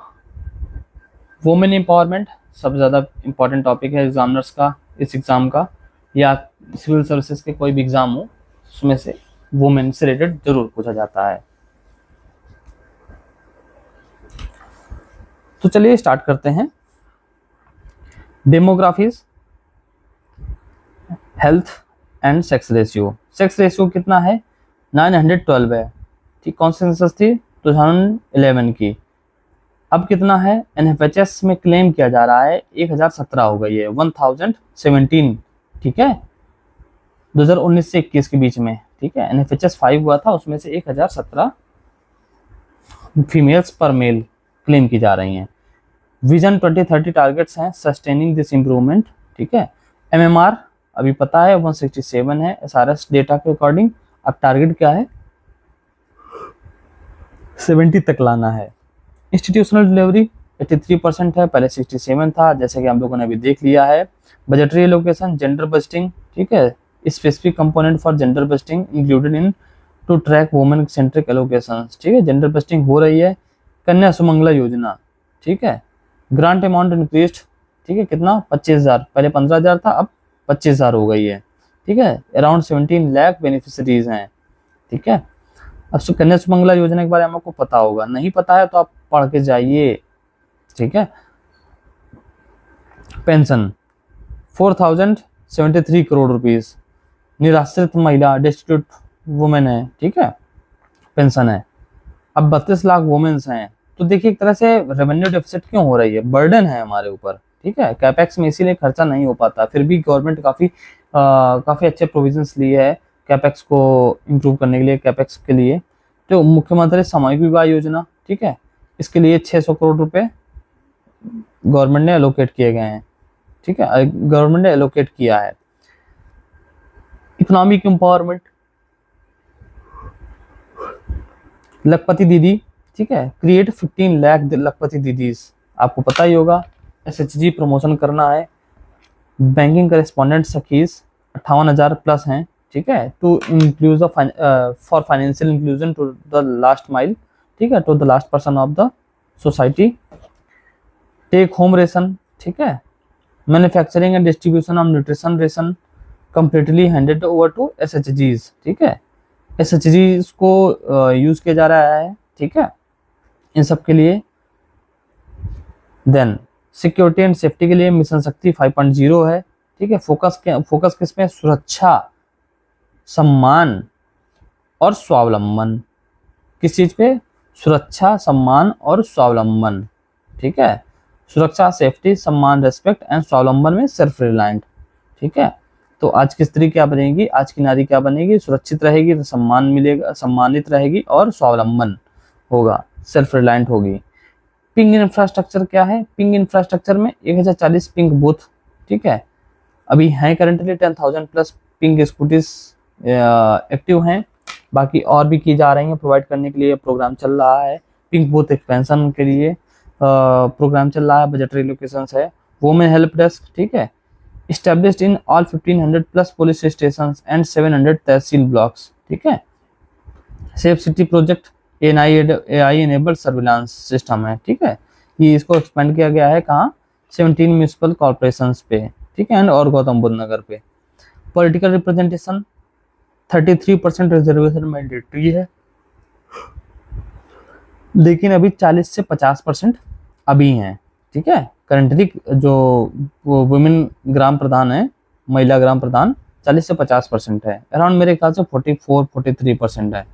वुमेन एम्पावरमेंट सबसे ज़्यादा इम्पोर्टेंट टॉपिक है एग्जामिनर्स का, इस एग्ज़ाम का, या सिविल सर्विसेज के कोई भी एग्ज़ाम हो उसमें से वुमेन से रिलेटेड जरूर पूछा जाता है। तो चलिए स्टार्ट करते हैं। Demographics, health and sex ratio. Sex ratio कितना है, 912 है, ठीक। कौन सी सेंसस थी, 2011 की। अब कितना है, NFHS में क्लेम किया जा रहा है 1017 हो गई है, 1017, ठीक है, 2019 से 21 के बीच में, ठीक है। NFHS 5 हुआ था, उसमें से 1017 फीमेल्स पर मेल क्लेम की जा रही हैं। विजन 2030 टारगेट्स हैं, सस्टेनिंग दिस इम्प्रूवमेंट, ठीक है। MMR अभी पता है 167 है SRS डेटा के अकॉर्डिंग। अब टारगेट क्या है, 70 तक लाना है। इंस्टीट्यूशनल डिलीवरी 83% है, पहले 67 था, जैसे कि हम लोगों ने अभी देख लिया है। बजटरी एलोकेशन, जेंडर बस्टिंग, ठीक है, specific component for gender busting included in to track women centric allocation, ठीक है, जेंडर बस्टिंग हो रही है। कन्या सुमंगला योजना, ठीक है। ग्रांट अमाउंट इंक्रीज्ड, ठीक है, कितना, 25,000, पहले 15,000 था, अब 25,000 हो गई है, ठीक है। अराउंड 17 लाख बेनिफिशरीज हैं, ठीक है। अब कन्या सुमंगला योजना के बारे में आपको पता होगा, नहीं पता है तो आप पढ़ के जाइए, ठीक है। पेंशन 4,073 करोड़ रुपीस, निराश्रित महिला डेस्टिट्यूट वुमेन है, ठीक है, पेंशन है। अब 32 लाख वुमेन्स हैं, तो देखिए एक तरह से रेवेन्यू डेफिसिट क्यों हो रही है, बर्डन है हमारे ऊपर, ठीक है। कैपेक्स में इसीलिए खर्चा नहीं हो पाता, फिर भी गवर्नमेंट काफ़ी अच्छे प्रोविजंस लिए है कैपेक्स को इम्प्रूव करने के लिए, कैपेक्स के लिए। तो मुख्यमंत्री सामूहिक विवाह योजना, ठीक है, इसके लिए 600 करोड़ रुपए गवर्नमेंट ने एलोकेट किए गए हैं, ठीक है, गवर्नमेंट ने एलोकेट किया है। इकोनॉमिक एम्पावरमेंट, लखपति दीदी, ठीक है, क्रिएट 15 लाख लखपति दीदीज, आपको पता ही होगा। SHG प्रमोशन करना है। बैंकिंग करेस्पॉन्डेंट सखीज 58,000 प्लस हैं, ठीक है, to include for financial inclusion to the last mile, ठीक है, to the last person of the society. Take home ration, ठीक है, manufacturing and distribution of nutrition ration completely handed over to SHGs, ठीक है। SHG को use किया जा रहा है, ठीक है, इन सब के लिए। देन सिक्योरिटी एंड सेफ्टी के लिए मिशन शक्ति 5.0 है, ठीक है। फोकस किस पे? सुरक्षा, सम्मान और स्वावलंबन। किस चीज पे? सुरक्षा, सम्मान और स्वावलंबन, ठीक है। सुरक्षा, सेफ्टी, सम्मान, रेस्पेक्ट एंड स्वावलंबन में सेल्फ रिलायंट, ठीक है। तो आज की स्त्री क्या बनेगी? आज की नारी क्या बनेगी? सुरक्षित रहेगी, तो सम्मान मिलेगा, सम्मानित रहेगी और स्वावलंबन होगा, सेल्फ रिलायंट होगी। पिंग इंफ्रास्ट्रक्चर क्या है? पिंग इंफ्रास्ट्रक्चर में 1040 पिंग बूथ, ठीक है, अभी हैं currently 10,000 plus ping scooties active हैं। बाकी और भी की जा रही हैं, प्रोवाइड करने के लिए प्रोग्राम चल रहा है। पिंक बूथ एक्सपेंशन के लिए प्रोग्राम चल रहा है, बजटरी लोकेशंस है। वुमेन हेल्प डेस्क, ठीक है, established in all 1500 plus police stations and 700 tehsil blocks, ठीक है। Safe city project AI enabled surveillance system है, ठीक है। ये इसको एक्सपेंड किया गया है कहाँ? 17 म्यूनिसिपल कॉर्पोरेशंस पे, ठीक है, एंड और गौतम बुद्ध नगर पे। पॉलिटिकल रिप्रेजेंटेशन 33% रिजर्वेशन मैंडेटरी है, लेकिन अभी 40 से 50% अभी हैं, ठीक है। करंटली जो वुमेन ग्राम प्रधान है, महिला ग्राम प्रधान 40 से 50% है, अराउंड मेरे ख्याल से 44-43% है,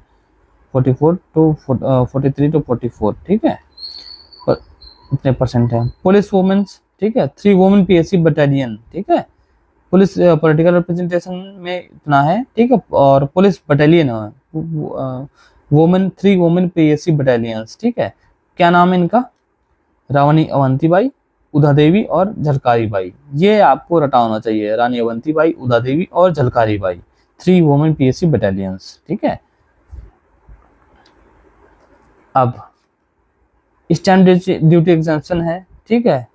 44 टू 43 टू 44, ठीक है, इतने परसेंट है। पुलिस वुमेन्स, ठीक है, 3 वुमेन PSC बटालियन, ठीक है। पुलिस पॉलिटिकल रिप्रेजेंटेशन में इतना है, ठीक है, और police battalion women 3 women PSC battalions, ठीक है। क्या नाम है इनका? रानी अवंतीबाई, उदा देवी और झलकारी बाई। ये आपको रटा होना चाहिए, रानी अवंतीबाई, उदा देवी और Jhalkari Bai, 3 women PSC battalions, ठीक है। अब स्टैंप ड्यूटी एग्जाम्पशन है, ठीक है,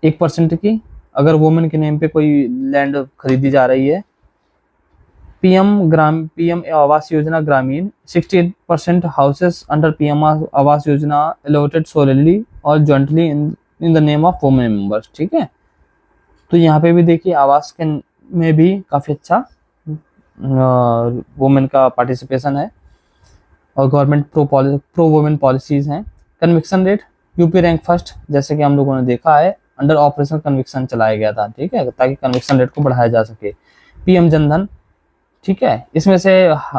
1% की, अगर वुमेन के नेम पे कोई लैंड खरीदी जा रही है। पीएम आवास योजना ग्रामीण 68% हाउसेस अंडर पीएम आवास योजना अलॉटेड सोलली और jointly in the name of women members, ठीक है। तो यहाँ पे भी देखिए आवास के में भी काफी अच्छा वुमेन का पार्टिसिपेशन है, और गवर्नमेंट प्रो वुमेन पॉलिसीज हैं। Conviction rate UP rank first, जैसे कि हम लोगों ने देखा है, अंडर ऑपरेशन कन्विक्शन चलाया गया था, ठीक है, ताकि कन्विक्शन रेट को बढ़ाया जा सके। पीएम जनधन, ठीक है, इसमें से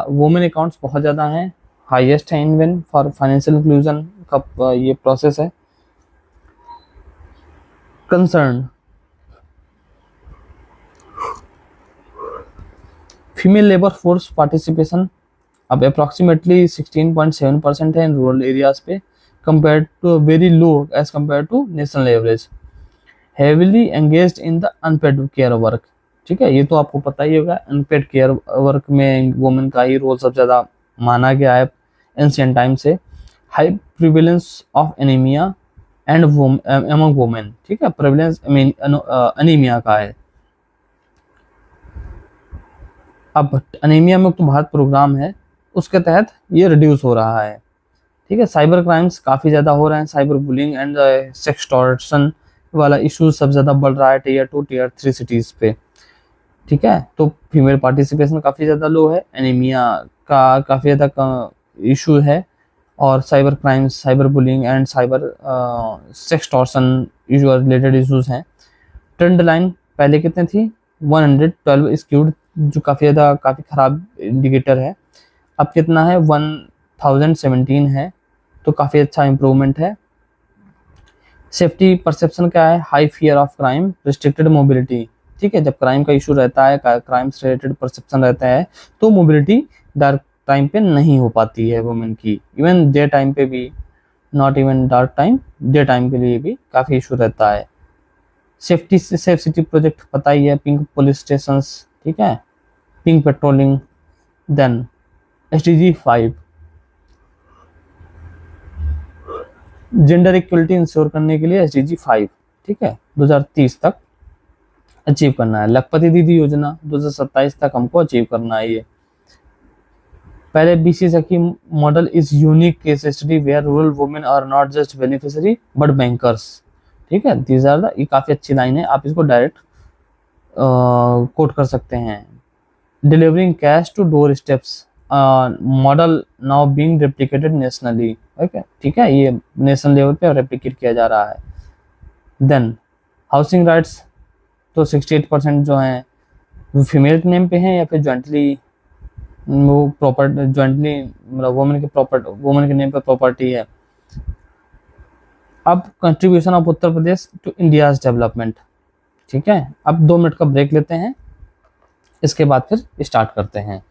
वुमेन अकाउंट्स बहुत ज़्यादा हैं, हाईएस्ट है इनवेन फॉर फाइनेंशियल इंक्लूजन का ये प्रोसेस है। Concern female labour force participation अब अप्रॉक्सीमेटली 16.7% है इन रूरल एरियाज पे, compare to very low as compare to national average. Heavily engaged in the unpaid care work, ठीक है, ये तो आपको पता ही होगा, अनपेड केयर वर्क में वुमेन का ही रोल सबसे ज़्यादा माना गया है एंशियंट टाइम से। High prevalence of anaemia and among women, ठीक है, प्रिवेलेंस एनीमिया का है। अब एनीमिया मुक्त भारत प्रोग्राम है, उसके तहत ये रिड्यूस हो रहा है, ठीक है। साइबर क्राइम्स काफ़ी ज़्यादा हो रहे हैं, साइबर बुलिंग एंड सेक्सटॉर्शन वाला इशू सब ज़्यादा बढ़ रहा है Tier 2 Tier 3 सिटीज़ पे, ठीक है। तो फीमेल पार्टिसिपेशन काफ़ी ज़्यादा लो है, एनीमिया का काफ़ी ज़्यादा इशू है, और cyber crimes, cyber bullying and cyber sextortion issue related issues हैं। ट्रेंड लाइन पहले कितने थी? 112 स्क्यूड, जो काफ़ी ख़राब इंडिकेटर है, अब कितना है? 1017 है, तो काफ़ी अच्छा इम्प्रूवमेंट है। सेफ्टी परसेप्शन क्या है? High fear of crime, restricted mobility, ठीक है, जब क्राइम का इशू रहता है, क्राइम से रिलेटेड परसेप्शन रहता है, तो मोबिलिटी डार्क टाइम पे नहीं हो पाती है वुमेन की, इवन डे टाइम पे भी, not even dark time, day time के लिए भी काफ़ी इशू रहता है। सेफ्टी से सेफ सिटी प्रोजेक्ट पता ही है, पिंक पुलिस स्टेशन, ठीक है, pink patrolling. Then SDG 5 gender equality ensure करने के लिए SDG 5, ठीक है, 2030 तक अचीव करना है। लखपति दीदी योजना 2027 तक हमको अचीव करना है। ये पहले BC Sakhi model is unique case study where rural women are not just beneficiary but bankers, ठीक है, दीज आर द, ये काफी अच्छी लाइन है, आप इसको डायरेक्ट कोट कर सकते हैं। Delivering cash to doorsteps, model now being replicated nationally. Okay, ठीक है, ये नेशनल लेवल पे रेप्लिकेट किया जा रहा है। देन हाउसिंग राइट्स, तो 68% जो हैं वो फीमेल के नेम पे हैं या फिर जॉइंटली वो प्रॉपर्ट जॉइंटली मतलब वुमेन के नेम पे प्रॉपर्टी है। अब contribution of Uttar Pradesh to India's development. ठीक है, अब 2 मिनट का ब्रेक लेते हैं, इसके बाद फिर स्टार्ट करते हैं।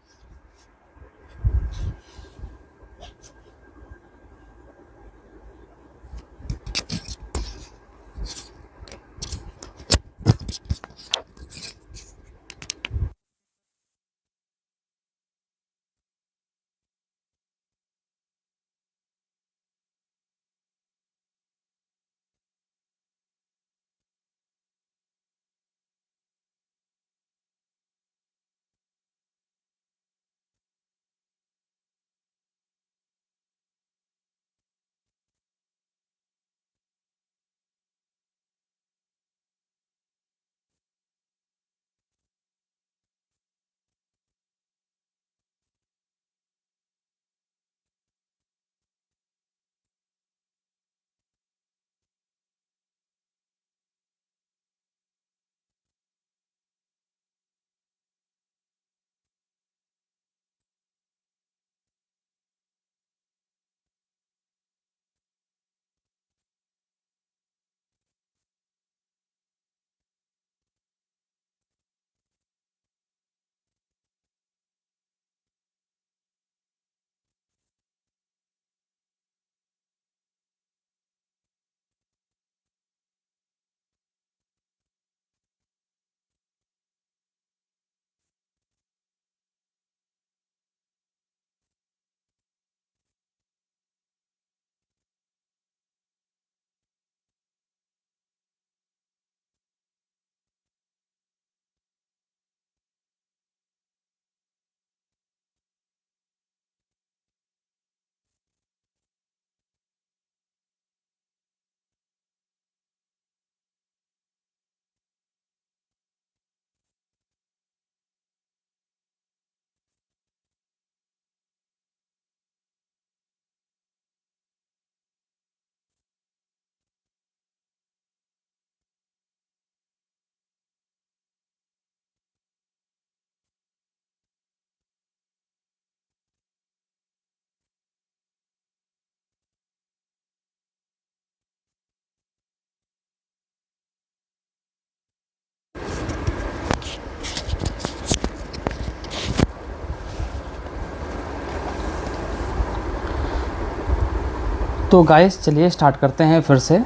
तो गाइस चलिए स्टार्ट करते हैं फिर से।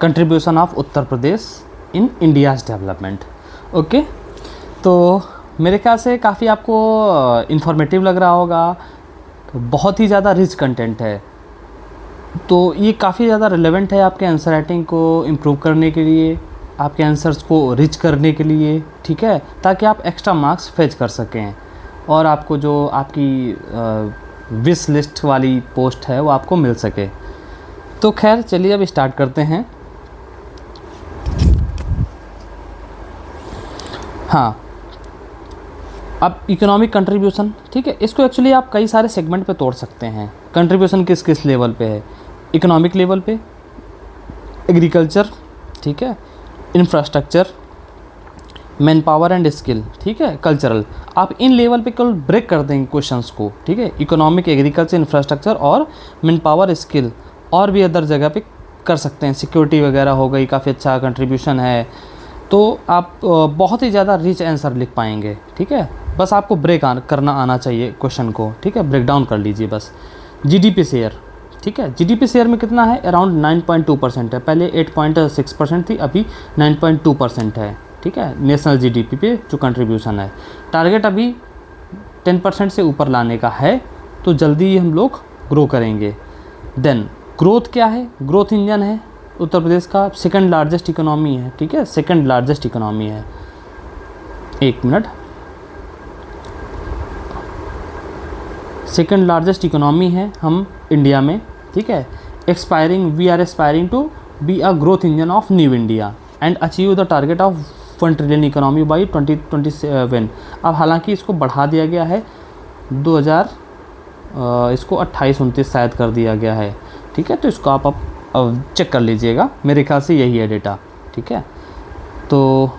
Contribution of Uttar Pradesh in India's development. Okay, तो मेरे ख्याल से काफ़ी आपको इन्फॉर्मेटिव लग रहा होगा, बहुत ही ज़्यादा रिच कंटेंट है। तो ये काफ़ी ज़्यादा रिलेवेंट है आपके आंसर राइटिंग को इम्प्रूव करने के लिए, आपके आंसर्स को रिच करने के लिए, ठीक है, ताकि आप एक्स्ट्रा मार्क्स फेच कर सकें और आपको जो आपकी विश लिस्ट वाली पोस्ट है वो आपको मिल सके। तो खैर चलिए अब स्टार्ट करते हैं। हाँ, अब इकोनॉमिक कंट्रीब्यूशन, ठीक है, इसको एक्चुअली आप कई सारे सेगमेंट पे तोड़ सकते हैं। कंट्रीब्यूशन किस किस लेवल पे है? इकोनॉमिक लेवल पे, एग्रीकल्चर, ठीक है, infrastructure, man power and skill, ठीक है, कल्चरल। आप इन लेवल पे कल ब्रेक कर देंगे क्वेश्चंस को, ठीक है, इकोनॉमिक, एग्रीकल्चर, इंफ्रास्ट्रक्चर और मैन पावर, स्किल, और भी अदर जगह पे कर सकते हैं। सिक्योरिटी वगैरह हो गई, काफ़ी अच्छा कंट्रीब्यूशन है, तो आप बहुत ही ज़्यादा रिच आंसर लिख पाएंगे, ठीक है। बस आपको करना आना चाहिए क्वेश्चन को, ठीक है, ब्रेक डाउन कर लीजिए बस। जीडीपी शेयर, ठीक है, जीडीपी शेयर में कितना है? अराउंड 9.2% है। पहले 8.6% थी, अभी 9.2% है, ठीक है, नेशनल जीडीपी पे जो कंट्रीब्यूशन है। टारगेट अभी 10% से ऊपर लाने का है, तो जल्दी ही हम लोग ग्रो करेंगे। देन ग्रोथ क्या है? ग्रोथ इंजन है उत्तर प्रदेश का, सेकंड लार्जेस्ट इकोनॉमी है, ठीक है, सेकंड लार्जेस्ट इकोनॉमी है। एक मिनट, सेकंड लार्जेस्ट इकोनॉमी है हम इंडिया में, ठीक है। We are aspiring to be a growth engine of new India and achieve the target of 1 trillion economy by 2027। अब हालांकि इसको बढ़ा दिया गया है 2030 इसको 28-29 शायद कर दिया गया है, ठीक है। तो इसको आप चेक कर लीजिएगा, मेरे ख्याल से यही है डेटा, ठीक है। तो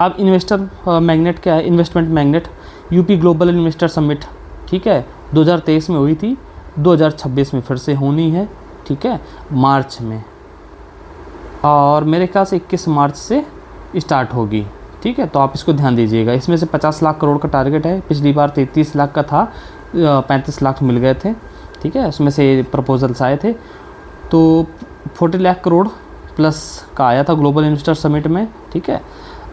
अब इन्वेस्टर मैग्नेट क्या है, investment magnet, UP global investor summit, ठीक है, 2023 में हुई थी, 2026 में फिर से होनी है, ठीक है, मार्च में, और मेरे ख्याल से 21 मार्च से स्टार्ट होगी, ठीक है। तो आप इसको ध्यान दीजिएगा। इसमें से 50 लाख करोड़ का टारगेट है, पिछली बार 33 लाख का था, 35 लाख मिल गए थे, ठीक है। उसमें से प्रपोजल्स आए थे, तो 40 लाख करोड़ प्लस का आया था ग्लोबल इन्वेस्टर समिट में, ठीक है।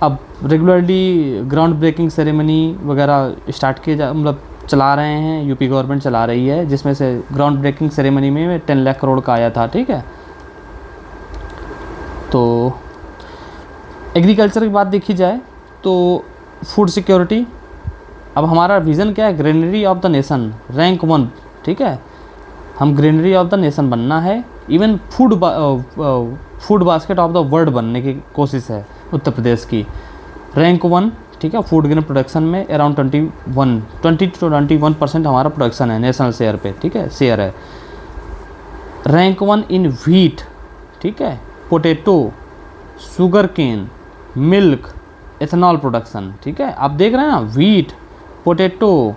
अब रेगुलरली ग्राउंड ब्रेकिंग सेरेमनी वगैरह स्टार्ट किए मतलब चला रहे हैं, यूपी गवर्नमेंट चला रही है, जिसमें से ग्राउंड ब्रेकिंग सेरेमनी में 10 लाख करोड़ का आया था, ठीक है। तो एग्रीकल्चर की बात देखी जाए तो फूड सिक्योरिटी, अब हमारा विज़न क्या है, granary of the nation, rank 1, ठीक है। हम ग्रेनरी ऑफ द नेशन बनना है, even food basket of the world बनने की कोशिश है उत्तर प्रदेश की, रैंक 1, ठीक है। फूड ग्रेन प्रोडक्शन में अराउंड 20 to 21% हमारा प्रोडक्शन है नेशनल शेयर पे, ठीक है, शेयर है। रैंक 1 इन व्हीट, ठीक है, potato, sugar cane, milk, ethanol production, ठीक है। आप देख रहे हैं ना, wheat, potato,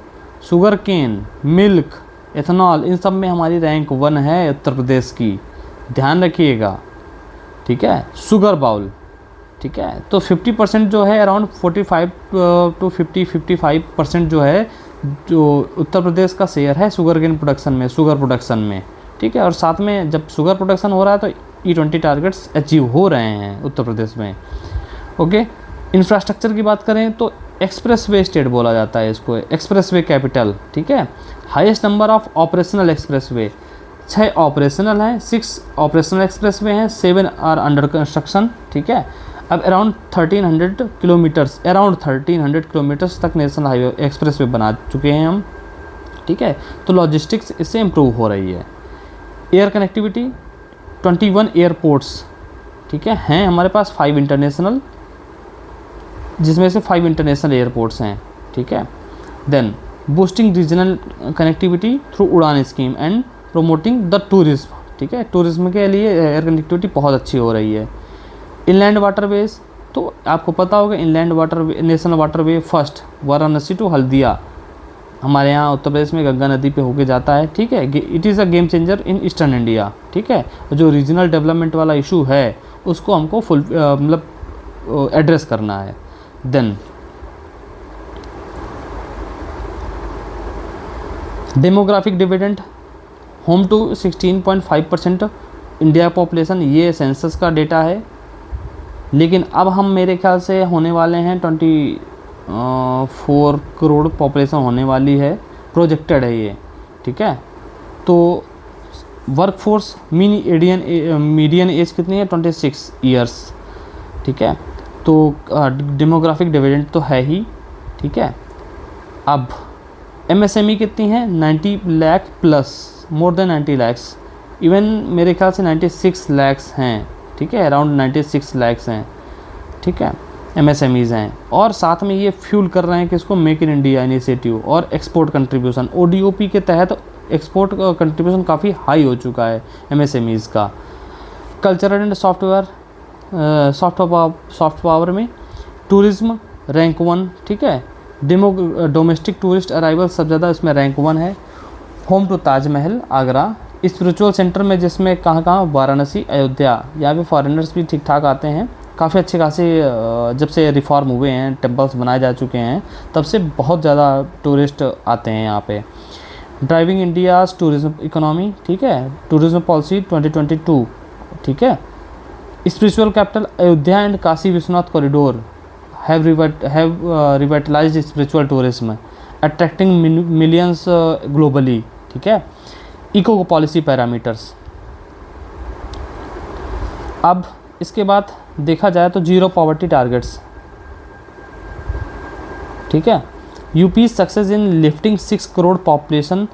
sugar cane, milk, ethanol, इन सब में हमारी रैंक 1 है उत्तर प्रदेश की, ध्यान रखिएगा, ठीक है। शुगर बाउल, ठीक है। तो 50% जो है, अराउंड 45 to 55% जो है, जो उत्तर प्रदेश का शेयर है शुगर केन प्रोडक्शन में, शुगर प्रोडक्शन में, ठीक है। और साथ में जब शुगर प्रोडक्शन हो रहा है तो E20 टारगेट्स अचीव हो रहे हैं उत्तर प्रदेश में, ओके। इंफ्रास्ट्रक्चर की बात करें तो एक्सप्रेस वे स्टेट बोला जाता है इसको, एक्सप्रेस वे कैपिटल, ठीक है। Highest number of operational express way, 6 operational हैं, 6 ऑपरेशनल एक्सप्रेस वे हैं, 7 आर अंडर कंस्ट्रक्शन, ठीक है। अब अराउंड 1300 किलोमीटर्स तक नेशनल हाईवे एक्सप्रेस वे बना चुके हैं हम, ठीक है। तो लॉजिस्टिक्स इससे इम्प्रूव हो रही है। एयर कनेक्टिविटी, 21 एयरपोर्ट्स, ठीक है, हैं हमारे पास, 5 इंटरनेशनल, जिसमें से 5 इंटरनेशनल एयरपोर्ट्स हैं, ठीक है। Then boosting regional connectivity through Udan scheme and promoting the tourism, ठीक है। टूरिज्म के लिए एयर कनेक्टिविटी बहुत अच्छी हो रही है। इनलैंड वाटरवेज, तो आपको पता होगा inland national waterway first Varanasi to Haldia हमारे यहाँ उत्तर प्रदेश में गंगा नदी पे होके जाता है, ठीक है। It is a game changer in eastern India, ठीक है। जो रीजनल डेवलपमेंट वाला इशू है उसको हमको मतलब एड्रेस करना है। Then demographic dividend, home to 16.5% India population, ये सेंसस का डेटा है। लेकिन अब हम मेरे ख्याल से होने वाले हैं 24 करोड़ पॉपुलेशन होने वाली है, प्रोजेक्टेड है ये, ठीक है। तो वर्कफोर्स मीडियन एज कितनी है, 26 ईयर्स, ठीक है। तो डेमोग्राफिक डिविडेंड तो है ही, ठीक है। अब MSME कितनी है, 90 lakh plus, more than 90 lakhs, even मेरे ख्याल से 96 लैक्स हैं, ठीक है, अराउंड 96 लैक्स हैं, ठीक है, MSMEs हैं। और साथ में ये फ्यूल कर रहे हैं कि इसको मेक इन इंडिया इनिशिएटिव और एक्सपोर्ट कंट्रीब्यूशन, ODOP के तहत एक्सपोर्ट कंट्रीब्यूशन काफ़ी हाई हो चुका है MSMEs का। कल्चरल एंड सॉफ्ट पावर में टूरिज्म रैंक 1, ठीक है। डोमेस्टिक टूरिस्ट अराइवल सब ज़्यादा इसमें रैंक 1 है। Home to Taj Mahal Agra, spiritual centre में जिसमें कहाँ वाराणसी, अयोध्या, यहाँ पे फॉरेनर्स भी ठीक ठाक आते हैं, काफ़ी अच्छे खासे जब से रिफॉर्म हुए हैं, टेम्पल्स बनाए जा चुके हैं, तब से बहुत ज़्यादा टूरिस्ट आते हैं यहाँ पे। ड्राइविंग इंडियाज़ टूरिज्म इकोनॉमी, ठीक है, टूरिज्म पॉलिसी 2022, ठीक है। Spiritual capital Ayodhya and Kashi Vishwanath corridor have revitalised spiritual tourism attracting millions globally, ठीक है। इको पॉलिसी पैरामीटर्स, अब इसके बाद देखा जाए तो जीरो पॉवर्टी टारगेट्स, ठीक है। UP success in lifting 6 crore population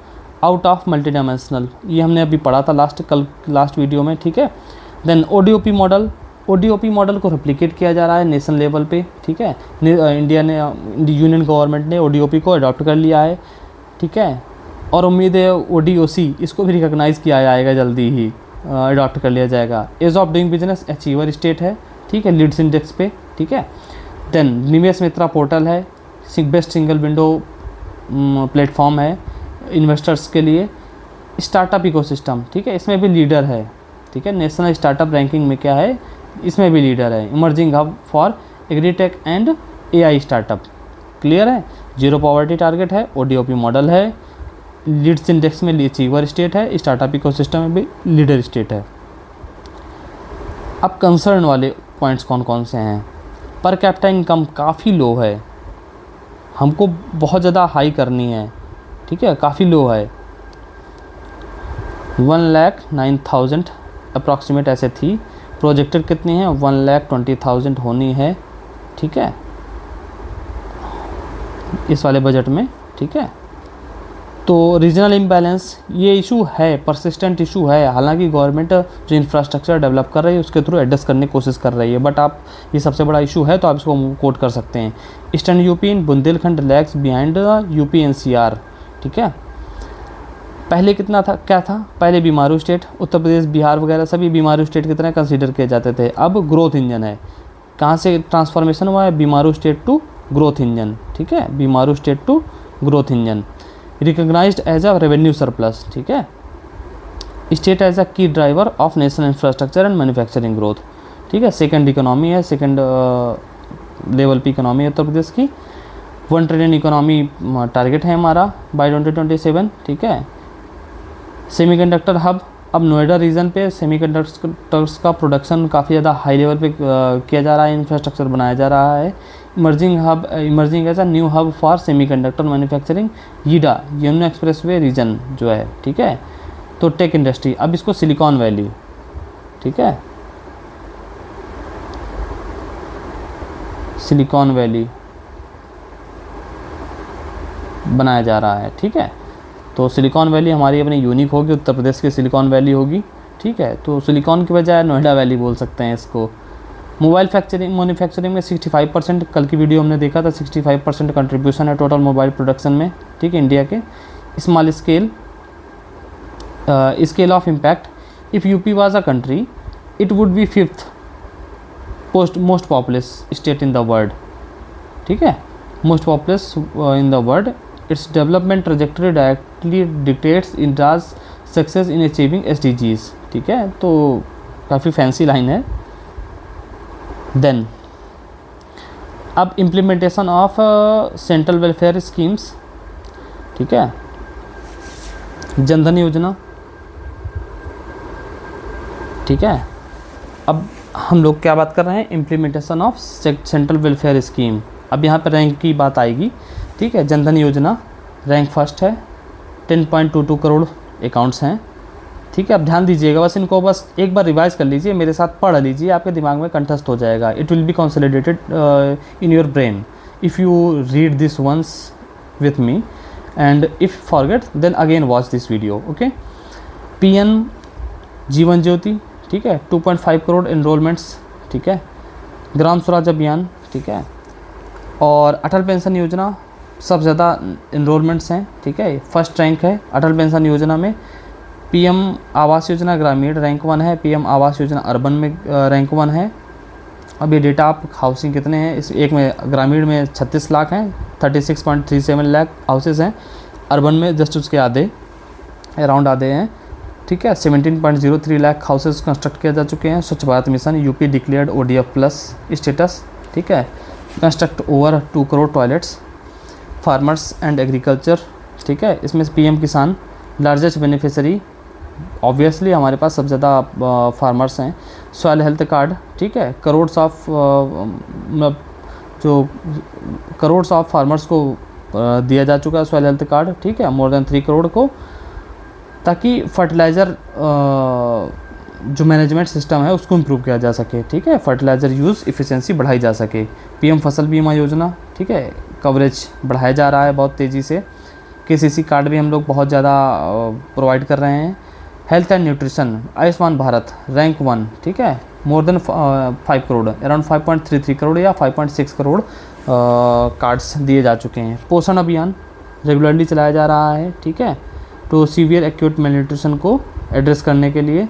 out of multi dimensional, ये हमने अभी पढ़ा था लास्ट वीडियो में, ठीक है। देन ODOP मॉडल को रेप्लिकेट किया जा रहा है नेशनल लेवल पे, ठीक है। यूनियन गवर्नमेंट ने ODOP को अडॉप्ट कर लिया है, ठीक है। और उम्मीद है ODOC इसको भी रिकॉग्नाइज़ किया जाएगा, जल्दी ही अडॉप्ट कर लिया जाएगा। Ease of doing business achiever state है, ठीक है, लीड्स इंडेक्स पे, ठीक है। देन निवेश मित्रा पोर्टल है, बेस्ट सिंगल विंडो प्लेटफॉर्म है इन्वेस्टर्स के लिए। स्टार्टअप इकोसिस्टम, ठीक है, इसमें भी लीडर है, ठीक है। नेशनल स्टार्टअप रैंकिंग में क्या है, इसमें भी लीडर है। Emerging hub for agritech and AI startup, clear है। जीरो पॉवर्टी टारगेट है, ODOP मॉडल है, लीड्स इंडेक्स में अचीवर स्टेट है, स्टार्टअप इकोसिस्टम में भी लीडर स्टेट है। अब कंसर्न वाले पॉइंट्स कौन कौन से हैं। पर कैपिटा इनकम काफ़ी लो है, हमको बहुत ज़्यादा हाई करनी है, ठीक है, काफ़ी लो है। 1,09,000 अप्रॉक्सीमेट ऐसे थी, प्रोजेक्टेड कितनी है 1,20,000 होनी है, ठीक है, इस वाले बजट में, ठीक है। तो रीजनल इम्बैलेंस ये इशू है, परसिस्टेंट इशू है। हालांकि गवर्नमेंट जो इंफ्रास्ट्रक्चर डेवलप कर रही है उसके थ्रू एडजस्ट करने की कोशिश कर रही है, बट आप ये सबसे बड़ा इशू है तो आप इसको कोट कर सकते हैं। Eastern UP in Bundelkhand lags behind UP NCR, ठीक है। पहले कितना था, क्या था, पहले बीमारू स्टेट, उत्तर प्रदेश, बिहार वगैरह सभी बीमारू स्टेट की तरह कंसीडर किए जाते थे। अब ग्रोथ इंजन है। कहाँ से ट्रांसफॉर्मेशन हुआ है, BIMARU state to growth engine, ठीक है, BIMARU state to growth engine. Recognised as a revenue surplus, ठीक है। State as a key driver of national infrastructure and manufacturing growth, ठीक है। सेकंड इकोनॉमी है, सेकंड लेवल पे इकोनॉमी है उत्तर प्रदेश की। 1 ट्रिलियन इकोनॉमी टारगेट है हमारा बाय 2027, ठीक है। सेमीकंडक्टर हब, अब नोएडा रीजन पे सेमीकंडक्टर्स का प्रोडक्शन काफ़ी ज़्यादा हाई लेवल पे किया जा रहा है, इंफ्रास्ट्रक्चर बनाया जा रहा है। Emerging as a new hub for semiconductor manufacturing, YEIDA Yamuna expressway region जो है, ठीक है। तो टेक इंडस्ट्री, अब इसको सिलिकॉन वैली, ठीक है, सिलिकॉन वैली बनाया जा रहा है, ठीक है। तो सिलिकॉन वैली हमारी अपनी यूनिक होगी, उत्तर प्रदेश की सिलिकॉन वैली होगी, ठीक है। तो सिलिकॉन की बजाय नोएडा वैली बोल सकते हैं इसको। मोबाइल मैन्युफैक्चरिंग में 65%, कल की वीडियो हमने देखा था, 65% कंट्रीब्यूशन है टोटल मोबाइल प्रोडक्शन में, ठीक है, इंडिया के। Small scale of impact, if UP was a country it would be 5th most populous state in the world, ठीक है, most populous in the world. Its development trajectory directly dictates India's success in achieving SDGs, ठीक है। तो काफ़ी fancy line है। Then अब implementation of central welfare schemes, ठीक है, जनधन योजना, ठीक है। अब हम लोग क्या बात कर रहे हैं, implementation of central welfare scheme. अब यहाँ पर रैंक की बात आएगी, ठीक है। जनधन योजना रैंक फर्स्ट है, 10.22 करोड़ अकाउंट्स हैं, ठीक है। अब ध्यान दीजिएगा, बस इनको बस एक बार रिवाइज कर लीजिए, मेरे साथ पढ़ लीजिए, आपके दिमाग में कंठस्थ हो जाएगा। It will be consolidated in your brain if you read this once with me, and if forget then again watch this video, okay. PM Jeevan ज्योति, ठीक है, 2.5 करोड़ एनरोलमेंट्स, ठीक है। ग्राम स्वराज अभियान, ठीक है। और अटल पेंशन योजना सबसे ज़्यादा एनरोलमेंट्स हैं, ठीक है, फर्स्ट रैंक है अटल पेंशन योजना में। PM आवास योजना ग्रामीण रैंक 1 है, PM आवास योजना अर्बन में रैंक 1 है। अब ये डेटा आप हाउसिंग कितने हैं, इस एक में ग्रामीण में 36 लाख हैं, 36.37 लाख हाउसेज हैं, अर्बन में जस्ट उसके आधे, अराउंड आधे हैं, ठीक है। 17.03 लाख हाउसेज कंस्ट्रक्ट किया जा चुके हैं। स्वच्छ Bharat mission UP declared ODF plus status, ठीक है। Construct over 2 crore toilets. Farmers and agriculture, ठीक है, इसमें PM किसान लार्जेस्ट बेनिफिशरी, ऑब्वियसली हमारे पास सबसे ज़्यादा फार्मर्स हैं। सॉइल हेल्थ कार्ड, ठीक है, करोड्स ऑफ फार्मर्स को दिया जा चुका है सॉइल हेल्थ कार्ड, ठीक है, मोर देन 3 करोड़ को, ताकि फर्टिलाइज़र जो मैनेजमेंट सिस्टम है उसको इम्प्रूव किया जा सके, ठीक है, फर्टिलाइज़र यूज़ इफ़िशेंसी बढ़ाई जा सके। PM फसल बीमा योजना, ठीक है, कवरेज बढ़ाया जा रहा है बहुत तेज़ी से। KCC कार्ड भी हम लोग बहुत ज़्यादा प्रोवाइड कर रहे हैं। Health and nutrition, Ayushman Bharat rank 1, ठीक है, more than 5 crore, around 5.33 crore या 5.6 करोड़ कार्ड्स दिए जा चुके हैं। पोषण अभियान रेगुलरली चलाया जा रहा है, ठीक है। तो सीवियर एक्यूट मेलन्यूट्रिशन को एड्रेस करने के लिए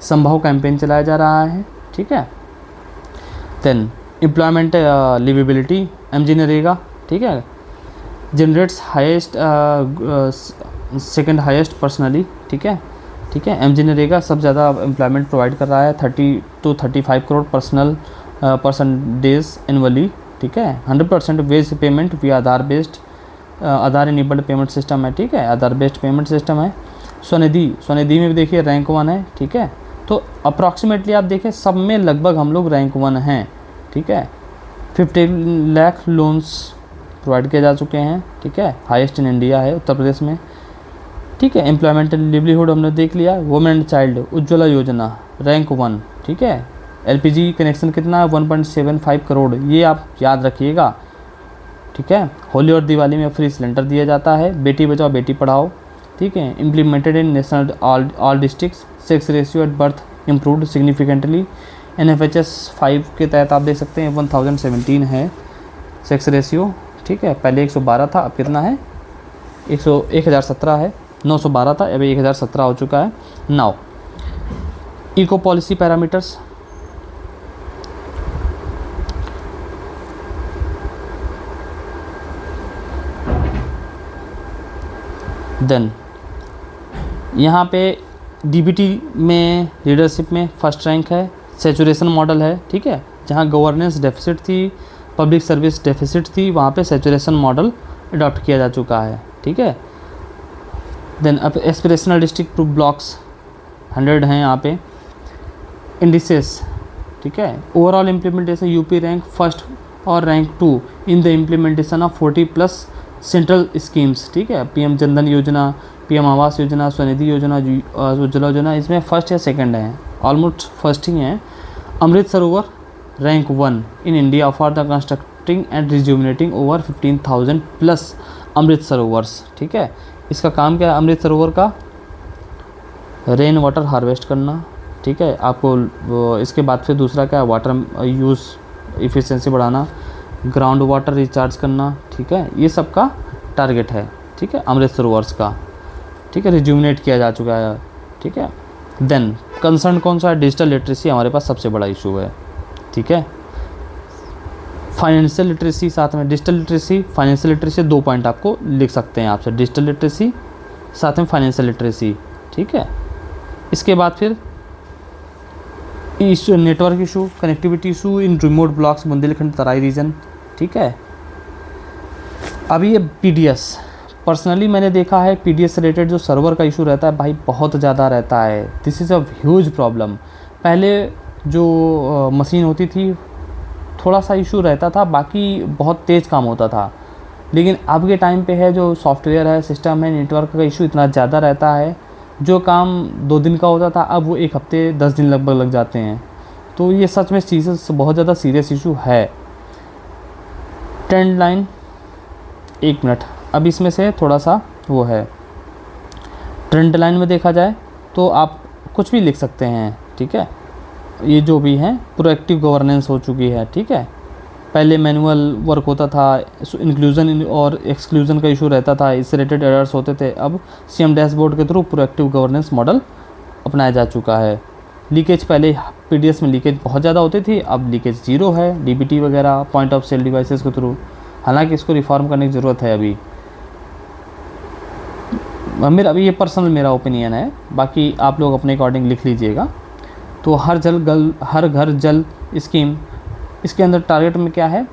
संभव कैंपेन चलाया जा रहा है, ठीक है। देन एम्प्लॉयमेंट लिविबिलिटी, एमजी नरेगा, ठीक है, generates highest second highest personally, ठीक है, ठीक है। एमजी नरेगा सबसे ज़्यादा एम्प्लॉयमेंट प्रोवाइड कर रहा है, 30 to 35 crore person days annually, ठीक है। 100% wage payment via Aadhaar based, Aadhaar enabled payment system है, ठीक है, आधार बेस्ड पेमेंट सिस्टम है। स्वनिधि में भी देखिए रैंक 1 है, ठीक है। तो अप्रॉक्सीमेटली आप देखें सब में लगभग हम लोग रैंक 1 हैं, ठीक है। 50 लाख लोन्स प्रोवाइड किए जा चुके हैं, ठीक है, हाईएस्ट इन इंडिया है उत्तर प्रदेश में, ठीक है। एम्प्लॉयमेंट एंड लिवलीहुड हमने देख लिया। वुमेन एंड चाइल्ड उज्ज्वला योजना रैंक 1, ठीक है। एलपीजी कनेक्शन कितना है, 1.75 करोड़, ये आप याद रखिएगा, ठीक है। होली और दिवाली में फ्री सिलेंडर दिया जाता है। बेटी बचाओ बेटी पढ़ाओ, ठीक है, implemented in national all districts. Sex ratio at birth improved significantly. NFHS 5 के तहत आप देख सकते हैं 1017 है सेक्स रेशियो, ठीक है। पहले 112 था, अब कितना है, 1017 है। 912 था, अभी 1017 हो चुका है। Now eco policy parameters, then यहाँ पे DBT में लीडरशिप में फर्स्ट रैंक है। सैचुरेशन मॉडल है, ठीक है, जहाँ गवर्नेंस डेफिसिट थी, पब्लिक सर्विस डेफिसिट थी, वहाँ पे सैचुरेशन मॉडल अडॉप्ट किया जा चुका है, ठीक है। देन अब एस्पिरेशनल डिस्ट्रिक्ट ब्लॉक्स 100 हैं यहाँ पे। इंडिसेस, ठीक है, overall implementation UP rank first और rank 2 in the implementation of 40+ central schemes, ठीक है। PM जनधन योजना, PM आवास योजना, स्वनिधि योजना, उज्ज्वला योजना, इसमें फर्स्ट या सेकंड है, ऑलमोस्ट फर्स्ट ही है। Amrit Sarovar rank 1 in India for the constructing and rejuvenating over 15,000+ Amrit Sarovars, ठीक है। इसका काम क्या है अमृत सरोवर का, रेन वाटर हार्वेस्ट करना, ठीक है। आपको इसके बाद फिर दूसरा क्या है, वाटर यूज़ इफ़िशेंसी बढ़ाना, ग्राउंड वाटर रिचार्ज करना, ठीक है, ये सब का टारगेट है, ठीक है, अमृत सरोवर्स का, ठीक है। रिज्यूमिनेट किया जा चुका है, ठीक है। देन कंसर्न कौन सा है, डिजिटल लिटरेसी हमारे पास सबसे बड़ा इशू है, ठीक है। फाइनेंशियल लिटरेसी साथ में, digital literacy, financial literacy, 2 point आपको लिख सकते हैं आपसे, डिजिटल लिटरेसी साथ में फाइनेंशियल लिटरेसी, ठीक है। इसके बाद फिर issue, network issue, connectivity issue in remote blocks, Bundelkhand Terai region, ठीक है। अभी ये PDS, पर्सनली मैंने देखा है PDS से रिलेटेड जो सर्वर का इशू रहता है भाई बहुत ज़्यादा रहता है। This is a huge problem. पहले जो मशीन होती थी थोड़ा सा इशू रहता था, बाकी बहुत तेज़ काम होता था, लेकिन अब के टाइम पे है जो सॉफ्टवेयर है, सिस्टम है, नेटवर्क का इशू इतना ज़्यादा रहता है, जो काम 2 दिन का होता था अब वो 1 हफ्ते 10 दिन लगभग लग जाते हैं। तो ये सच में चीज़ें बहुत ज़्यादा सीरियस इशू है। ट्रेंड लाइन 1 मिनट, अब इसमें से थोड़ा सा वो है, ट्रेंड लाइन में देखा जाए तो आप कुछ भी लिख सकते हैं, ठीक है। ये जो भी है प्रोएक्टिव गवर्नेंस हो चुकी है, ठीक है। पहले मैनुअल वर्क होता था, इंक्लूजन और एक्सक्लूजन का इशू रहता था, इससे रिलेटेड एरर्स होते थे। अब CM डैशबोर्ड के थ्रू प्रोएक्टिव गवर्नेंस मॉडल अपनाया जा चुका है। लीकेज, पहले PDS में लीकेज बहुत ज़्यादा होती थी, अब लीकेज 0 है, DBT वगैरह पॉइंट ऑफ सेल डिवाइसेस के थ्रू। हालांकि इसको रिफॉर्म करने की ज़रूरत है अभी ये पर्सनल मेरा ओपिनियन है, बाकी आप लोग अपने अकॉर्डिंग लिख लीजिएगा। तो हर घर जल स्कीम, इसके अंदर टारगेट में क्या है,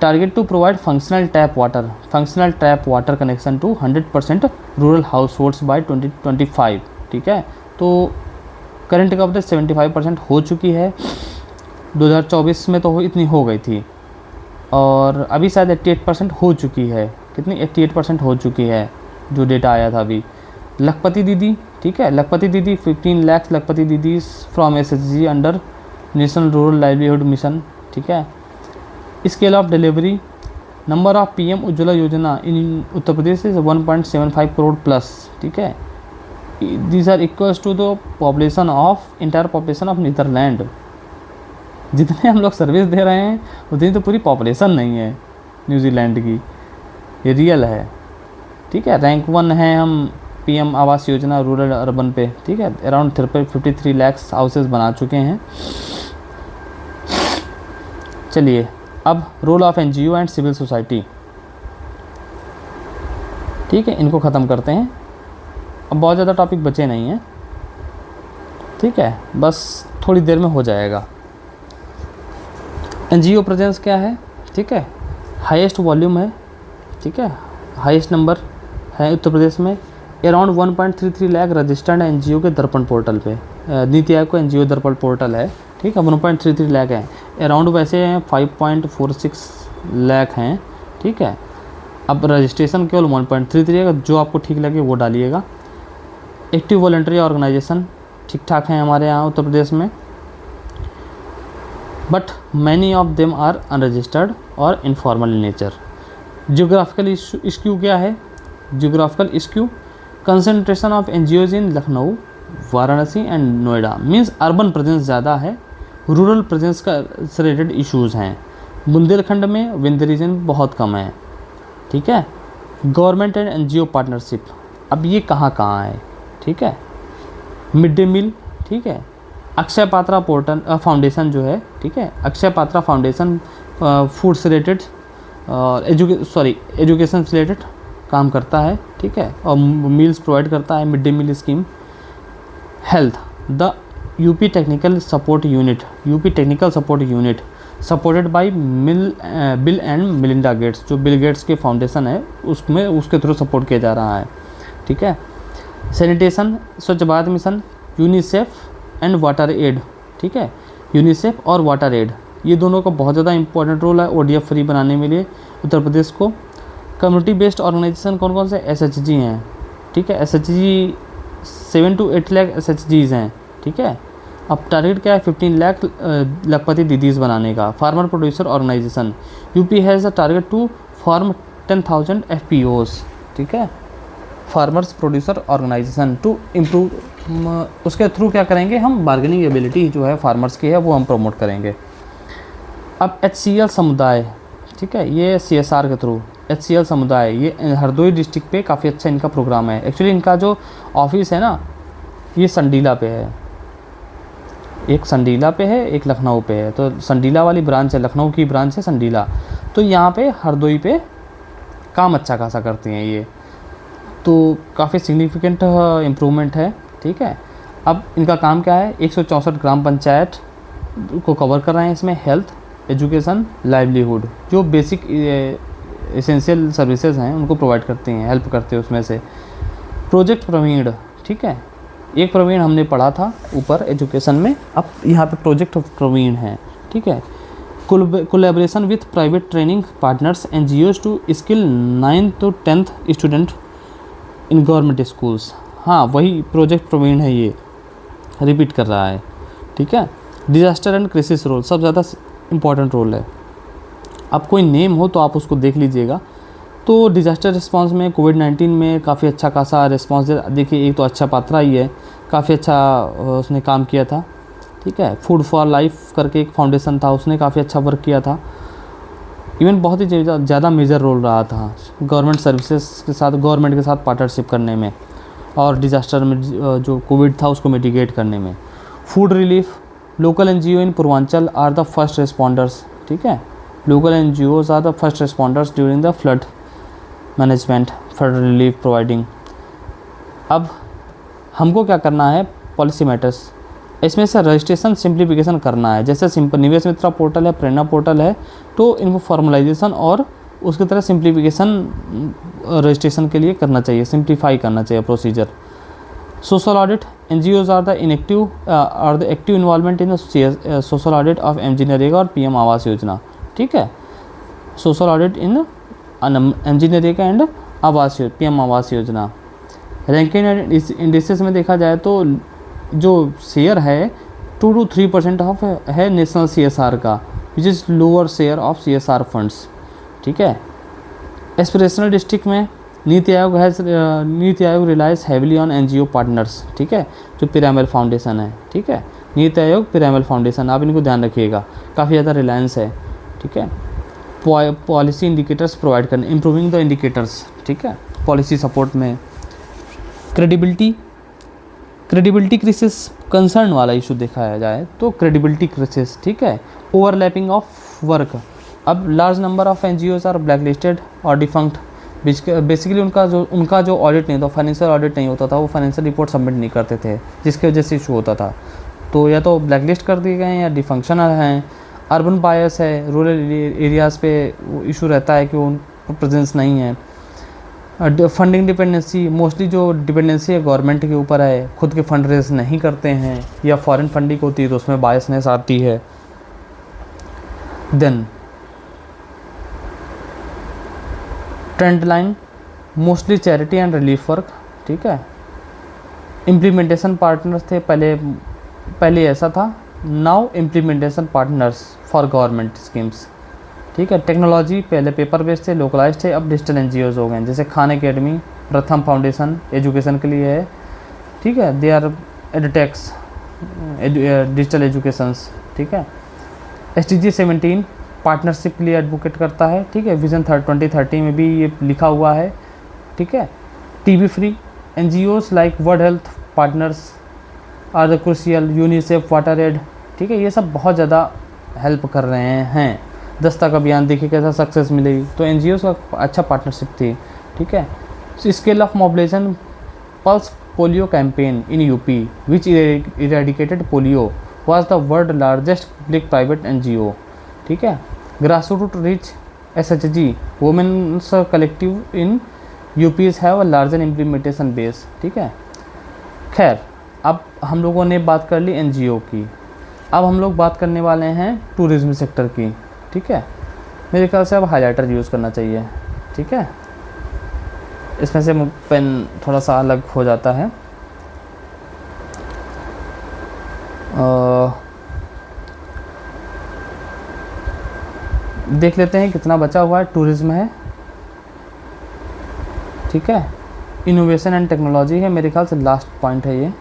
target to provide functional tap water connection to 100% rural households 2025, ठीक है। तो करंट कवरेज 75% हो चुकी है, 2024 में तो इतनी हो गई थी, और अभी शायद 88% हो चुकी है। कितनी, 88% हो चुकी है जो डेटा आया था अभी। लखपति दीदी, ठीक है, लखपति दीदी 15 lakh Lakhpati Didi from SHG under national rural livelihood mission, ठीक है। Scale of delivery, number of PM Ujjwala Yojana in Uttar Pradesh is 1.75 crore plus, ठीक है। These are equals to the population of entire population of Netherlands. जितने हम लोग सर्विस दे रहे हैं उतनी तो पूरी पॉपुलेशन नहीं है न्यूजीलैंड की, ये रियल है, ठीक। ठीक है। रैंक 1 है हम पीएम आवास योजना रूरल अर्बन पे, ठीक है। अराउंड 53 लैक्स हाउसेस बना चुके हैं। चलिए अब role of NGO and civil society, ठीक है, इनको ख़त्म करते हैं। अब बहुत ज़्यादा टॉपिक बचे नहीं हैं, ठीक है, बस थोड़ी देर में हो जाएगा। एनजीओ प्रेजेंस क्या है, ठीक है, हाईएस्ट वॉल्यूम है, ठीक है, हाईएस्ट नंबर है उत्तर प्रदेश में। अराउंड 1.33 लाख रजिस्टर्ड एनजीओ के दर्पण पोर्टल पे, नीति आयोग को एनजीओ दर्पण पोर्टल है, ठीक है, 1.33 लाख है। अराउंड वैसे 5.46 लाख हैं, ठीक है। अब रजिस्ट्रेशन केवल 1.33 है, जो आपको ठीक लगे वो डालिएगा। एक्टिव वॉलंटरी ऑर्गेनाइजेशन ठीक ठाक हैं हमारे यहाँ उत्तर प्रदेश में, but many of them are unregistered और informal in nature. Geographical issue क्या है, geographical issue concentration of NGOs in Lucknow, Varanasi and Noida, means urban presence ज़्यादा है, रूरल प्रेजेंस का से रिलेटेड इश्यूज़ हैं। बुंदेलखंड में विंध्य रीजन बहुत कम है, ठीक है। गवर्नमेंट एंड एनजीओ पार्टनरशिप, अब ये कहाँ कहाँ है, ठीक है। मिड डे मील, ठीक है। अक्षय पात्रा पोर्टल फाउंडेशन जो है, ठीक है, अक्षय पात्रा फाउंडेशन फूड से रिलेटेड एजुकेशन से रिलेटेड काम करता है, ठीक है, और मील्स प्रोवाइड करता है, mid day meal scheme. Health, the UP technical support unit supported by Bill and Melinda Gates, जो बिल गेट्स के फाउंडेशन है उसमें उसके थ्रू सपोर्ट किया जा रहा है, ठीक है। Sanitation, Swachh Bharat mission, UNICEF and water aid, ठीक है, यूनिसेफ और वाटर एड, ये दोनों का बहुत ज़्यादा इंपॉर्टेंट रोल है ओडीएफ फ्री बनाने में लिए उत्तर प्रदेश को। कम्युनिटी बेस्ड ऑर्गेनाइजेशन कौन कौन से, एसएचजी हैं, ठीक है, एसएचजी 7 to 8 लाख एसएचजीज हैं, ठीक है। अब टारगेट क्या है, 15 लाख लखपति दीदीज बनाने का। Farmer producer organisation, UP has a target to form 10,000 FPOs, ठीक है, farmers producer organisation to improve, उसके थ्रू क्या करेंगे हम, बार्गेनिंग एबिलिटी जो है फार्मर्स की है वो हम प्रमोट करेंगे। अब HCL समुदाय, ठीक है, ये CSR के थ्रू HCL समुदाय, ये हरदोई डिस्ट्रिक्ट पे काफ़ी अच्छा इनका प्रोग्राम है। एक्चुअली इनका जो ऑफिस है ना, ये संडीला पे है, एक संडीला पे है, एक लखनऊ पे है। तो संडीला वाली ब्रांच है, लखनऊ की ब्रांच है संडीला, तो यहाँ पे हरदोई पे काम अच्छा खासा करते हैं ये, तो काफ़ी सिग्निफिकेंट इम्प्रूवमेंट है, ठीक है। अब इनका काम क्या है, 164 ग्राम पंचायत को कवर कर रहे हैं इसमें। हेल्थ, एजुकेशन, लाइवलीहुड, जो बेसिक एसेंशियल सर्विसेज हैं उनको प्रोवाइड करते हैं, हेल्प करते हैं उसमें से। प्रोजेक्ट प्रवीण, ठीक है, एक प्रवीण हमने पढ़ा था ऊपर एजुकेशन में, अब यहाँ पे प्रोजेक्ट प्रवीण है, ठीक है। Collaboration with private training partners NGOs to skill 9th to 10th student in government schools, हाँ वही प्रोजेक्ट प्रवीण है, ये रिपीट कर रहा है, ठीक है। डिजास्टर एंड क्राइसिस रोल, सब ज़्यादा इम्पॉर्टेंट रोल है। अब कोई नेम हो तो आप उसको देख लीजिएगा। तो डिज़ास्टर रिस्पांस में कोविड-19 में काफ़ी अच्छा खासा रिस्पांस देखिए, एक तो अच्छा पात्रा ही है, काफ़ी अच्छा उसने काम किया था, ठीक है। फूड फॉर लाइफ करके एक फाउंडेशन था, उसने काफ़ी अच्छा वर्क किया था। इवन बहुत ही ज़्यादा मेजर रोल रहा था गवर्नमेंट सर्विसेज के साथ, गवर्नमेंट के साथ पार्टनरशिप करने में और डिज़ास्टर में जो कोविड था उसको मिटिगेट करने में। Food relief, local NGO in Purvanchal are the first responders, ठीक है, local NGOs are the first responders during the flood management, flood relief providing. अब हमको क्या करना है, पॉलिसी मैटर्स, इसमें से रजिस्ट्रेशन सिंप्लीफिकेशन करना है। जैसे सिंपल निवेश मित्रा पोर्टल है, प्रेरणा पोर्टल है, तो इनको फॉर्मलाइजेशन और उसकी तरह सिंप्लीफिकेशन रजिस्ट्रेशन के लिए करना चाहिए, सिंप्लीफाई करना चाहिए procedure. Social audit, NGOs are the active involvement in social audit of MGNREGA और पीएम आवास योजना, ठीक है। Social audit in MGNREGA and PM Awas Yojana. Ranking and indices में देखा जाए तो जो शेयर है 2 to 3% ऑफ है नेशनल CSR का, which is lower share of CSR funds, ठीक है। एस्पिरेशनल डिस्ट्रिक्ट में NITI Aayog relies heavily on NGO partners, ठीक है, जो पिरामिड फाउंडेशन है, ठीक है, नीति आयोग पिरामिड फाउंडेशन, आप इनको ध्यान रखिएगा, काफ़ी ज़्यादा रिलायंस है, ठीक है। पॉलिसी इंडिकेटर्स प्रोवाइड करने, इम्प्रूविंग द इंडिकेटर्स, ठीक है, पॉलिसी सपोर्ट में। क्रेडिबिलिटी क्राइसिस कंसर्न वाला इशू देखा जाए तो क्रेडिबिलिटी क्राइसिस, ठीक है। ओवरलैपिंग ऑफ वर्क, अब large number of NGOs are black listed और डिफंक्ट, बेसिकली उनका जो ऑडिट नहीं था, फाइनेंशियल ऑडिट नहीं होता था, वो फाइनेंशियल रिपोर्ट सबमिट नहीं करते थे, जिसकी वजह से इशू होता था। तो या तो ब्लैक लिस्ट कर दिए गए हैं या डिफंक्शनल हैं। अर्बन बायस है, रूरल एरियाज़ पे इशू रहता है कि उन प्रेजेंस नहीं है। फंडिंग डिपेंडेंसी, मोस्टली जो डिपेंडेंसी है गवर्नमेंट के ऊपर है, खुद के फंड रेज नहीं करते हैं या फॉरेन फंडिंग होती है तो उसमें बायसनेस आती है। Then trend line, mostly charity and relief work, ठीक है। इम्प्लीमेंटेशन पार्टनर्स थे, पहले ऐसा था, now implementation partners for government schemes, ठीक है। टेक्नोलॉजी, पहले पेपर बेस्ड थे, लोकलाइज थे, अब डिजिटल एनजीओज हो गए हैं, जैसे खान एकेडमी, प्रथम फाउंडेशन एजुकेशन के लिए है, ठीक है। दे आर एडटेक्स, डिजिटल एजुकेशंस, ठीक है। SDG 17 पार्टनरशिप के लिए एडवोकेट करता है, ठीक है। विजन 2030 में भी ये लिखा हुआ है, ठीक है। TB free NGOs like world health partners are the crucial, UNICEF, water add, ठीक है। ये सब बहुत ज़्यादा हेल्प कर रहे हैं। 10 तक अभियान देखिए कैसा सक्सेस मिलेगी, तो NGOs का अच्छा पार्टनरशिप थी, ठीक है। Scale of mobilisation, pulse polio campaign in UP which eradicated polio was the world largest public private NGO, ठीक है। Grassroot reach SHG women's collective in UPs have a larger implementation base, ठीक है। खैर, अब हम लोगों ने बात कर ली NGO की, अब हम लोग बात करने वाले हैं टूरिज्म सेक्टर की, ठीक है। मेरे ख्याल से अब हाईलाइटर यूज़ करना चाहिए, ठीक है। इसमें से पेन थोड़ा सा अलग हो जाता है। देख लेते हैं कितना बचा हुआ है। टूरिज्म है, ठीक है। इनोवेशन एंड टेक्नोलॉजी है, मेरे ख्याल से लास्ट पॉइंट है ये।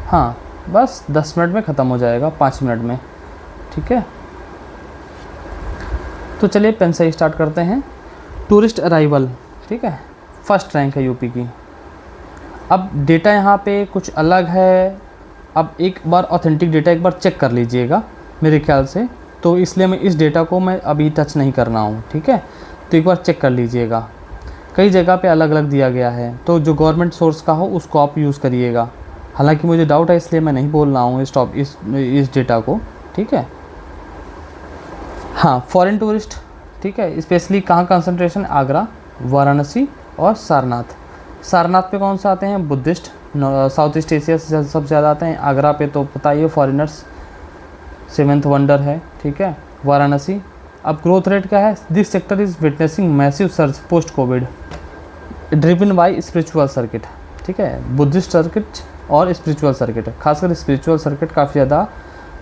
हाँ, बस 10 मिनट में ख़त्म हो जाएगा, 5 मिनट में, ठीक है। तो चलिए पेन से स्टार्ट करते हैं। टूरिस्ट अराइवल, ठीक है, फर्स्ट रैंक है यूपी की। अब डेटा यहाँ पे कुछ अलग है, अब एक बार ऑथेंटिक डेटा एक बार चेक कर लीजिएगा मेरे ख्याल से, तो इसलिए मैं इस डेटा को मैं अभी टच नहीं करना हूँ, ठीक है। तो एक बार चेक कर लीजिएगा, कई जगह पे अलग अलग दिया गया है, तो जो गवर्नमेंट सोर्स का हो उसको आप यूज़ करिएगा। हालांकि मुझे डाउट है इसलिए मैं नहीं बोल रहा हूँ इस डेटा को, ठीक है। हाँ, फॉरेन टूरिस्ट, ठीक है, स्पेशली कहाँ कंसंट्रेशन, आगरा, वाराणसी और सारनाथ। सारनाथ पे कौन सा आते हैं, बुद्धिस्ट, साउथ ईस्ट एशिया से सबसे ज़्यादा आते हैं। आगरा पे तो पता ही है फॉरेनर्स, 7th वंडर है, ठीक है। वाराणसी, अब ग्रोथ रेट क्या है, this sector is witnessing massive search post Covid driven by spiritual circuit, ठीक है। बुद्धिस्ट सर्किट और स्पिरिचुअल सर्किट, खासकर स्पिरिचुअल सर्किट काफ़ी ज़्यादा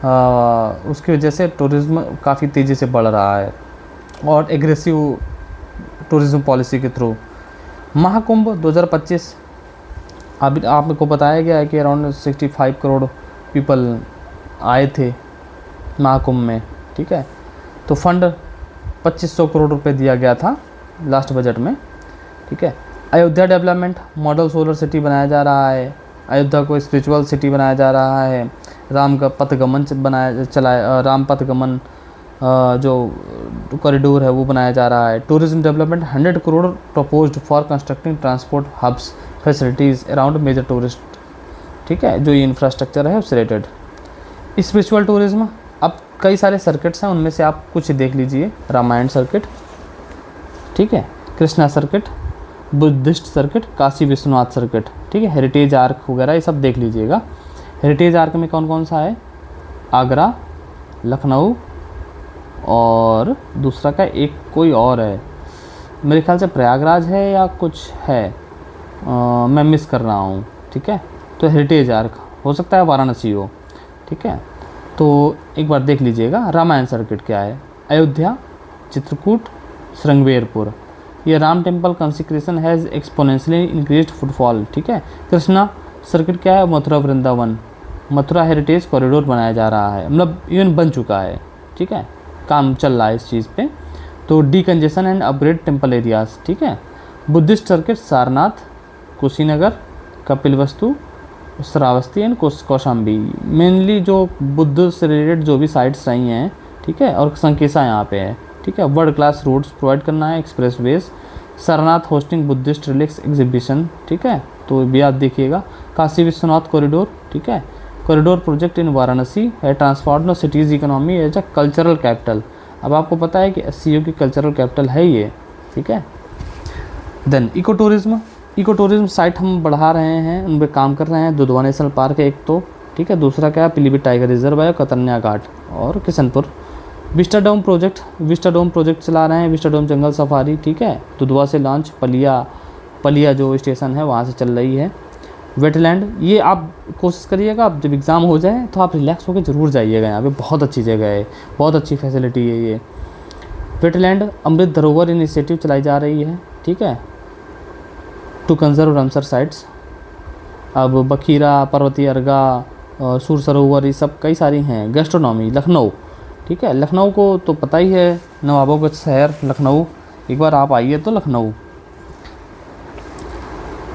उसकी वजह से टूरिज़्म काफ़ी तेज़ी से बढ़ रहा है और एग्रेसिव टूरिज़्म पॉलिसी के थ्रू। महाकुंभ 2025, अभी आपको बताया गया है कि अराउंड 65 करोड़ पीपल आए थे महाकुंभ में, ठीक है। तो फंड 2500 करोड़ रुपए दिया गया था लास्ट बजट में, ठीक है। Ayodhya development model solar city बनाया जा रहा है, अयोध्या को स्पिरिचुअल सिटी बनाया जा रहा है, राम का पथगमन राम पथगमन जो कॉरिडोर है वो बनाया जा रहा है। Tourism development 100 crore proposed for constructing transport hubs facilities around major tourist, ठीक है, जो ये इंफ्रास्ट्रक्चर है उससे रिलेटेड। स्पिरिचुअल टूरिज्म, अब कई सारे सर्किट्स हैं, उनमें से आप कुछ देख लीजिए। रामायण सर्किट, ठीक है, Krishna circuit, Buddhist circuit, Kashi Vishwanath circuit, ठीक है, हेरिटेज आर्क वगैरह ये सब देख लीजिएगा। हेरिटेज आर्क में कौन कौन सा है, आगरा, लखनऊ और दूसरा का एक कोई और है, मेरे ख्याल से प्रयागराज है या कुछ है, मैं मिस कर रहा हूँ, ठीक है। तो हेरिटेज आर्क हो सकता है वाराणसी हो, ठीक है। तो एक बार देख लीजिएगा। रामायण सर्किट क्या है, अयोध्या, चित्रकूट, श्रृंगेरपुर, ये Ram temple consecration has exponentially increased footfall, ठीक है। कृष्णा सर्किट क्या है, मथुरा वृंदावन, मथुरा हेरिटेज कॉरिडोर बनाया जा रहा है, मतलब इवन बन चुका है, ठीक है, काम चल रहा है इस चीज़ पे। तो decongestion and upgrade temple areas, ठीक है। Buddhist circuit Sarnath, Kushinagar, Kapilavastu, Shravasti and Kaushambi. Mainly जो बुद्ध से रिलेटेड जो भी साइट्स रही हैं, ठीक है, और संकेसा यहाँ पे है, ठीक है। वर्ल्ड क्लास रोड्स प्रोवाइड करना है, expressways. Sarnath hosting Buddhist relics exhibition, ठीक है, तो भी आप देखिएगा। काशी विश्वनाथ कॉरिडोर, ठीक है, कॉरिडोर प्रोजेक्ट इन वाराणसी है transform city's economy as a cultural capital. अब आपको पता है कि SCO की कल्चरल कैपिटल है ये, ठीक है। देन इको टूरिज्म साइट हम बढ़ा रहे हैं, उन पर काम कर रहे हैं। दुधवा नेशनल पार्क है एक तो, ठीक है, दूसरा क्या है, पीलीभीत टाइगर रिजर्व है, कतन्या घाट और किशनपुर। विस्टाडोम प्रोजेक्ट चला रहे हैं, विस्टाडोम जंगल सफारी, ठीक है, दुधवा से लॉन्च, पलिया जो स्टेशन है वहाँ से चल रही है। वेटलैंड, ये आप कोशिश करिएगा, आप जब एग्ज़ाम हो जाए तो आप रिलैक्स होकर ज़रूर जाइएगा, यहाँ पे बहुत अच्छी जगह है, बहुत अच्छी फैसिलिटी है ये। वेटलैंड अमृत धरोहर इनिशिएटिव चलाई जा रही है, ठीक है, टू कंजर्व रामसर साइट्स। अब बखीरा, पर्वतीय अर्गा, सूर सरोवर, ये सब कई सारी हैं। गैस्ट्रोनॉमी, लखनऊ, ठीक है, लखनऊ को तो पता ही है, नवाबों का शहर लखनऊ, एक बार आप आइए तो लखनऊ।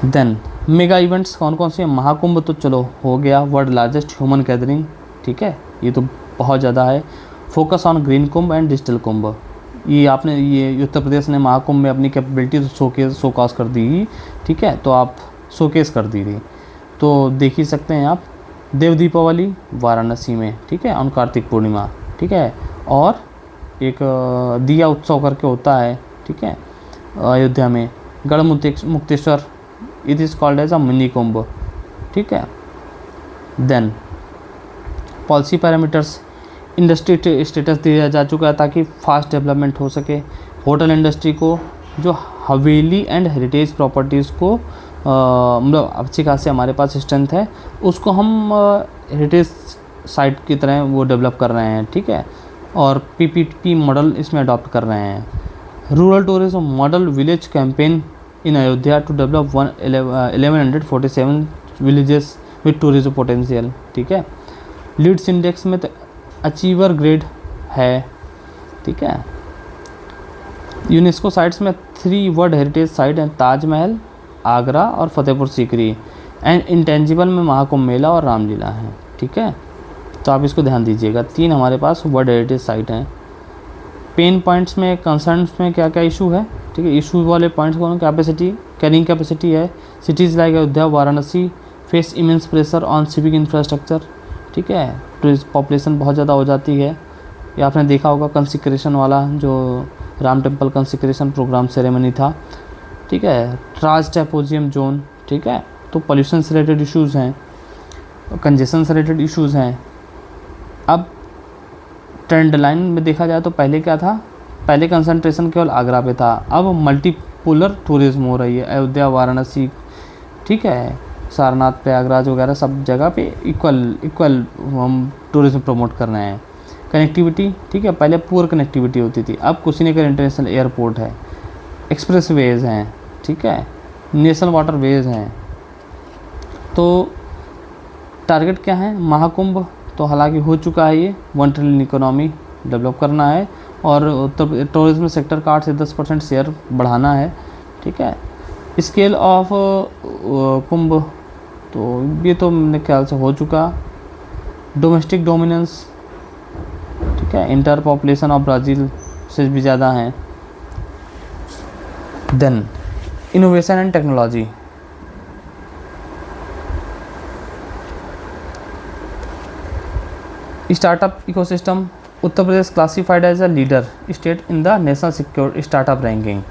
देन मेगा इवेंट्स कौन कौन से हैं? महाकुंभ तो चलो हो गया, वर्ल्ड लार्जेस्ट ह्यूमन गैदरिंग, ठीक है, ये तो बहुत ज़्यादा है। Focus on green Kumbh and digital Kumbh, ये उत्तर प्रदेश ने महाकुंभ में अपनी कैपेबिलिटी शोकास कर दी, ठीक है, तो आप शोकेस कर दी थी, तो देख ही सकते हैं आप। देव दीपावली वाराणसी में, ठीक है, ऑन कार्तिक पूर्णिमा, ठीक है, और एक दिया उत्सव करके होता है, ठीक है, अयोध्या में। Garh Mukteshwar, it is called as a mini Kumbh, ठीक है। Then policy parameters, industry status दिया जा चुका है ताकि फास्ट डेवलपमेंट हो सके। होटल इंडस्ट्री को, जो हवेली एंड हेरिटेज प्रॉपर्टीज़ को मतलब अच्छी खासी हमारे पास स्ट्रेंथ है, उसको हम हेरिटेज साइट की तरह वो डेवलप कर रहे हैं, ठीक है, और PPP मॉडल इसमें अडॉप्ट कर रहे हैं। Rural tourism model village campaign in Ayodhya to develop 1147 villages with tourism potential, ठीक है। लीड्स इंडेक्स में तो अचीवर ग्रेड है, ठीक है। यूनेस्को साइट्स में 3 वर्ल्ड हेरिटेज साइट हैं, ताजमहल, आगरा और फतेहपुर सीकरी। एंड इंटेंजिबल में महाकुंभ मेला और रामलीला है, ठीक है, तो आप इसको ध्यान दीजिएगा। 3 हमारे पास वर्ल्ड हेरिटेज साइट हैं। पेन पॉइंट्स में, कंसर्न्स में क्या क्या इशू है, ठीक है, इशू वाले पॉइंट्स कौन? कैपेसिटी, कैरिंग कैपेसिटी है। Cities like Ayodhya, Varanasi face immense pressure on civic infrastructure, ठीक है, टूरिस्ट पॉपुलेशन बहुत ज़्यादा हो जाती है। या आपने देखा होगा कंसिक्रेशन वाला जो राम टेम्पल कंसिक्रेशन प्रोग्राम सेरेमनी था, ठीक है। राज टाइपोजियम जोन, ठीक है, तो पोल्यूशन से रिलेटेड इश्यूज़ हैं, कंजेशन से रिलेटेड इश्यूज़ हैं। अब ट्रेंड लाइन में देखा जाए तो पहले क्या था, पहले कंसंट्रेशन केवल आगरा पे था, अब मल्टीपोलर टूरिज्म हो रही है। अयोध्या, वाराणसी, ठीक है, सारनाथ, प्रयागराज वगैरह सब जगह पे इक्वल हम टूरिज्म प्रमोट कर रहे हैं। कनेक्टिविटी, ठीक है, पहले पुअर कनेक्टिविटी होती थी, अब कुशीनगर इंटरनेशनल एयरपोर्ट है, एक्सप्रेस वेज हैं, ठीक है, नेशनल वाटर वेज हैं। तो टारगेट क्या है? महाकुंभ तो हालांकि हो चुका है, ये 1 ट्रिलियन इकोनॉमी डेवलप करना है और टूरिज्म सेक्टर का 8 से 10% शेयर बढ़ाना है, ठीक है। स्केल ऑफ कुंभ तो ये तो मेरे ख्याल से हो चुका। डोमेस्टिक डोमिनेंस, ठीक है, इंटर पॉपुलेशन ऑफ ब्राज़ील से भी ज़्यादा हैं। Then innovation and technology, startup ecosystem, Uttar Pradesh classified as a leader state in the national secure startup ranking,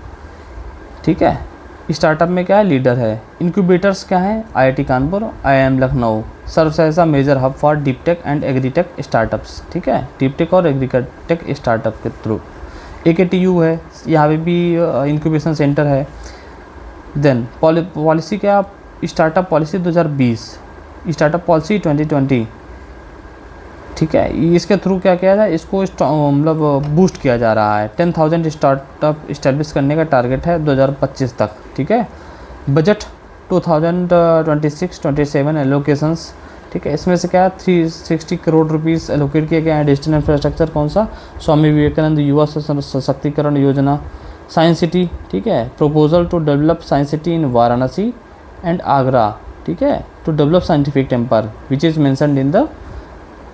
ठीक है। स्टार्टअप में क्या है? लीडर है। इंक्यूबेटर्स क्या है? IIT Kanpur, IIM Lucknow serves as a major hub for deep tech and agritech startups, ठीक है, डीप टेक और एग्रीटेक स्टार्टअप के थ्रू। AKTU है, यहाँ पे भी इंक्यूबेशन सेंटर है। देन पॉलिसी क्या? स्टार्टअप पॉलिसी 2020, स्टार्टअप पॉलिसी 2020, ठीक है। इसके थ्रू क्या किया जाए, इसको मतलब बूस्ट किया जा रहा है। 10,000 स्टार्टअप इस्टेब्लिश करने का टारगेट है 2025 तक, ठीक है। बजट 2026-27 एलोकेशंस, ठीक है, इसमें से क्या 360 करोड़ रुपीस एलोकेट किए गए हैं। डिजिटल इंफ्रास्ट्रक्चर कौन सा? स्वामी विवेकानंद युवा सशक्तिकरण योजना, साइंस सिटी, ठीक है, proposal to develop science city in Varanasi and Agra, ठीक है, to develop scientific temper which is mentioned in the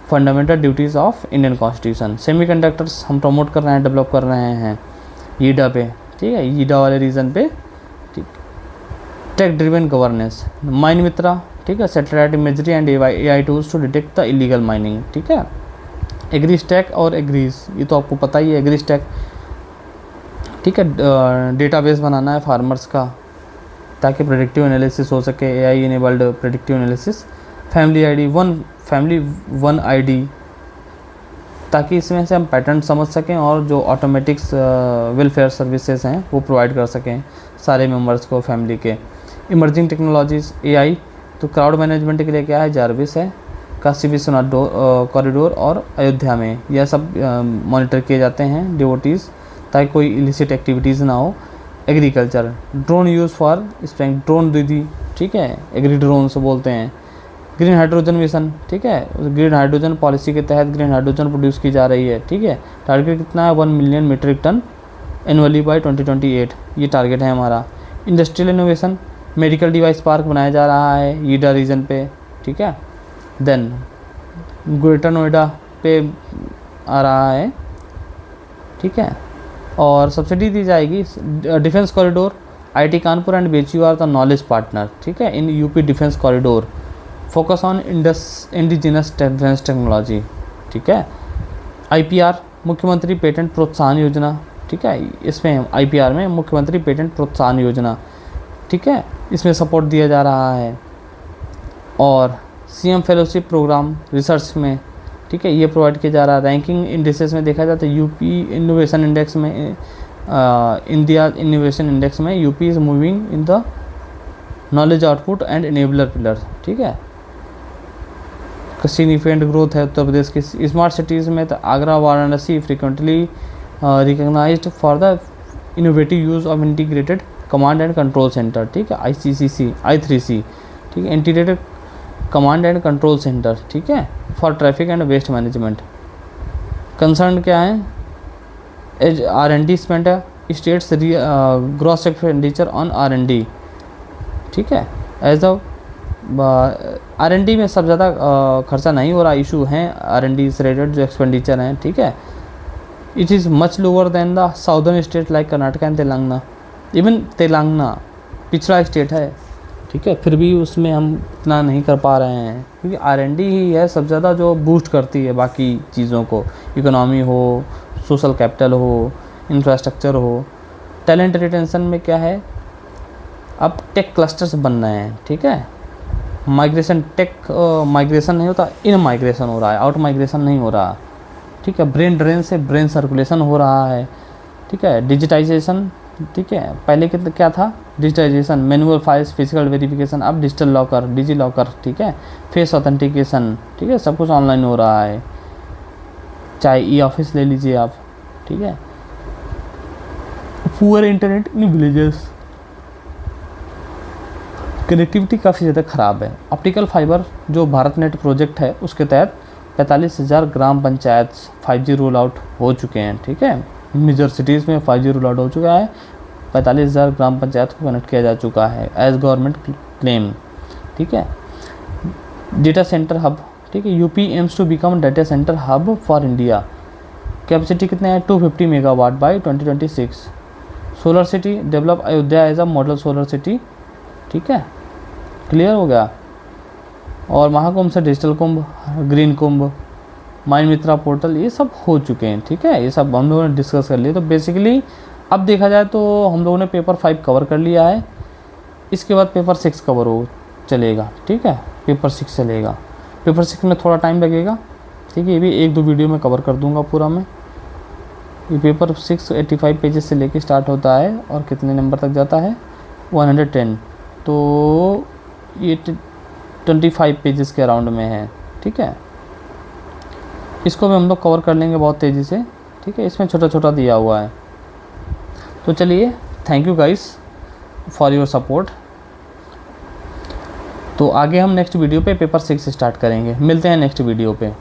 fundamental duties of Indian constitution. Semiconductors हम प्रमोट कर रहे हैं, डेवलप कर रहे हैं ईडा पे, ठीक है, ईडा वाले रीजन पे, ठीक। Tech driven governance, mine Mitra, ठीक है, satellite imagery and AI tools to detect the illegal mining, ठीक है। एग्री स्टैक और एग्रीज, ये तो आपको पता ही है, एग्री स्टैक, ठीक है, डेटाबेस बनाना है फार्मर्स का ताकि प्रेडिक्टिव एनालिसिस हो सके, AI enabled predictive analysis. Family one ID, ताकि इसमें से हम पैटर्न समझ सकें और जो ऑटोमेटिक्स वेलफेयर सर्विसेज हैं वो प्रोवाइड कर सकें सारे मेंबर्स को फैमिली के। इमर्जिंग टेक्नोलॉजीज़ AI, तो क्राउड मैनेजमेंट के लिए क्या है, जारविस है, काशी विश्वनाथ कॉरिडोर और अयोध्या में यह सब मॉनिटर किए जाते हैं डिवोटीज़ ताकि कोई इलिसिट एक्टिविटीज़ ना हो। Agriculture, drone use for spraying, drone दीदी, ठीक है, एग्री ड्रोन से बोलते हैं। ग्रीन हाइड्रोजन मिशन, ठीक है, ग्रीन हाइड्रोजन पॉलिसी के तहत ग्रीन हाइड्रोजन प्रोड्यूस की जा रही है, ठीक है। टारगेट कितना है, 1 million metric tonne annually by 2028, ये टारगेट है हमारा। Industrial innovation, medical device park बनाया जा रहा है ईडा रीजन पे, ठीक है। देन ग्रेटर नोएडा पे आ रहा है, ठीक है, और सब्सिडी दी जाएगी। Defence corridor, IIT Kanpur and BHU are the knowledge partner, ठीक है, in UP defence corridor. Focus on indigenous defence technology, ठीक है। IPR, मुख्यमंत्री पेटेंट प्रोत्साहन योजना, ठीक है, इसमें IPR में मुख्यमंत्री पेटेंट प्रोत्साहन योजना, ठीक है, इसमें सपोर्ट दिया जा रहा है। और CM फेलोशिप प्रोग्राम रिसर्च में, ठीक है, ये प्रोवाइड किया जा रहा है। रैंकिंग इंडिसेस में देखा जाए तो UP इनोवेशन इंडेक्स में, इंडिया इनोवेशन इंडेक्स में UP is moving in the knowledge output and enabler pillar, ठीक है। सिग्निफिकेंट ग्रोथ है उत्तर प्रदेश की। स्मार्ट सिटीज़ में तो Agra, Varanasi frequently recognised for the innovative use of integrated command and control centre, ठीक है, I3C, ठीक है, integrated command and control centre, ठीक है, for traffic and waste management. Concern क्या है, एज R&D स्पेंड है state's gross expenditure on R&D, ठीक है, एज अ R&D में सब ज़्यादा खर्चा नहीं हो रहा, इशू हैं R&D से रिलेटेड जो एक्सपेंडिचर हैं, ठीक है। It is much lower than the southern state like Karnataka and Telangana. Even Telangana पिछड़ा स्टेट है, ठीक है, फिर भी उसमें हम इतना नहीं कर पा रहे हैं क्योंकि R&D ही है सब ज़्यादा जो बूस्ट करती है बाकी चीज़ों को, इकोनॉमी हो, सोशल कैपिटल हो, इंफ्रास्ट्रक्चर हो। टैलेंट रिटेंशन में क्या है, अब टेक क्लस्टर्स बन रहे हैं, ठीक है। माइग्रेशन, टेक माइग्रेशन नहीं होता, इन माइग्रेशन हो रहा है, आउट माइग्रेशन नहीं हो रहा, ठीक है। ब्रेन ड्रेन से ब्रेन सर्कुलेशन हो रहा है, ठीक है। डिजिटाइजेशन, ठीक है, पहले क्या था, digitisation, manual files, physical verification, अब डिजिटल लॉकर, डिजी लॉकर, ठीक है, फेस ऑथेंटिकेशन, ठीक है, सब कुछ ऑनलाइन हो रहा है। चाहे E-ऑफिस ले लीजिए आप, ठीक है। Poor internet in villages, connectivity काफ़ी ज़्यादा ख़राब है। ऑप्टिकल फाइबर जो भारत नेट प्रोजेक्ट है उसके तहत 45,000 ग्राम पंचायत 5G रोल आउट हो चुके हैं, ठीक है। मेजर सिटीज़ में 5G रोल आउट हो चुका है, 45,000 ग्राम पंचायत को कनेक्ट किया जा चुका है एज गवर्नमेंट क्लेम, ठीक है। डेटा सेंटर हब, ठीक है, UP aims to become data centre hub for India. Capacity कितने हैं, 250 megawatt by 2026। Solar city develop Ayodhya as a model solar city, ठीक है, क्लियर हो गया। और महाकुंभ से digital Kumbh, green Kumbh, mine Mitra portal, ये सब हो चुके हैं, ठीक है, ये सब हम लोगों ने डिस्कस कर लिए। तो बेसिकली अब देखा जाए तो हम लोगों ने पेपर 5 कवर कर लिया है, इसके बाद पेपर 6 कवर हो चलेगा, ठीक है, पेपर 6 चलेगा। पेपर 6 में थोड़ा टाइम लगेगा, ठीक है, ये भी 1-2 वीडियो में कवर कर दूंगा पूरा मैं। ये पेपर 6 85 पेजेस से लेके स्टार्ट होता है और कितने नंबर तक जाता है, 110, तो ये 25 पेजेस के अराउंड में है, ठीक है। इसको भी हम लोग कवर कर लेंगे बहुत तेज़ी से, ठीक है, इसमें छोटा छोटा दिया हुआ है। तो चलिए, thank you guys for your support. तो आगे हम नेक्स्ट वीडियो पे पेपर 6 स्टार्ट करेंगे, मिलते हैं नेक्स्ट वीडियो पे।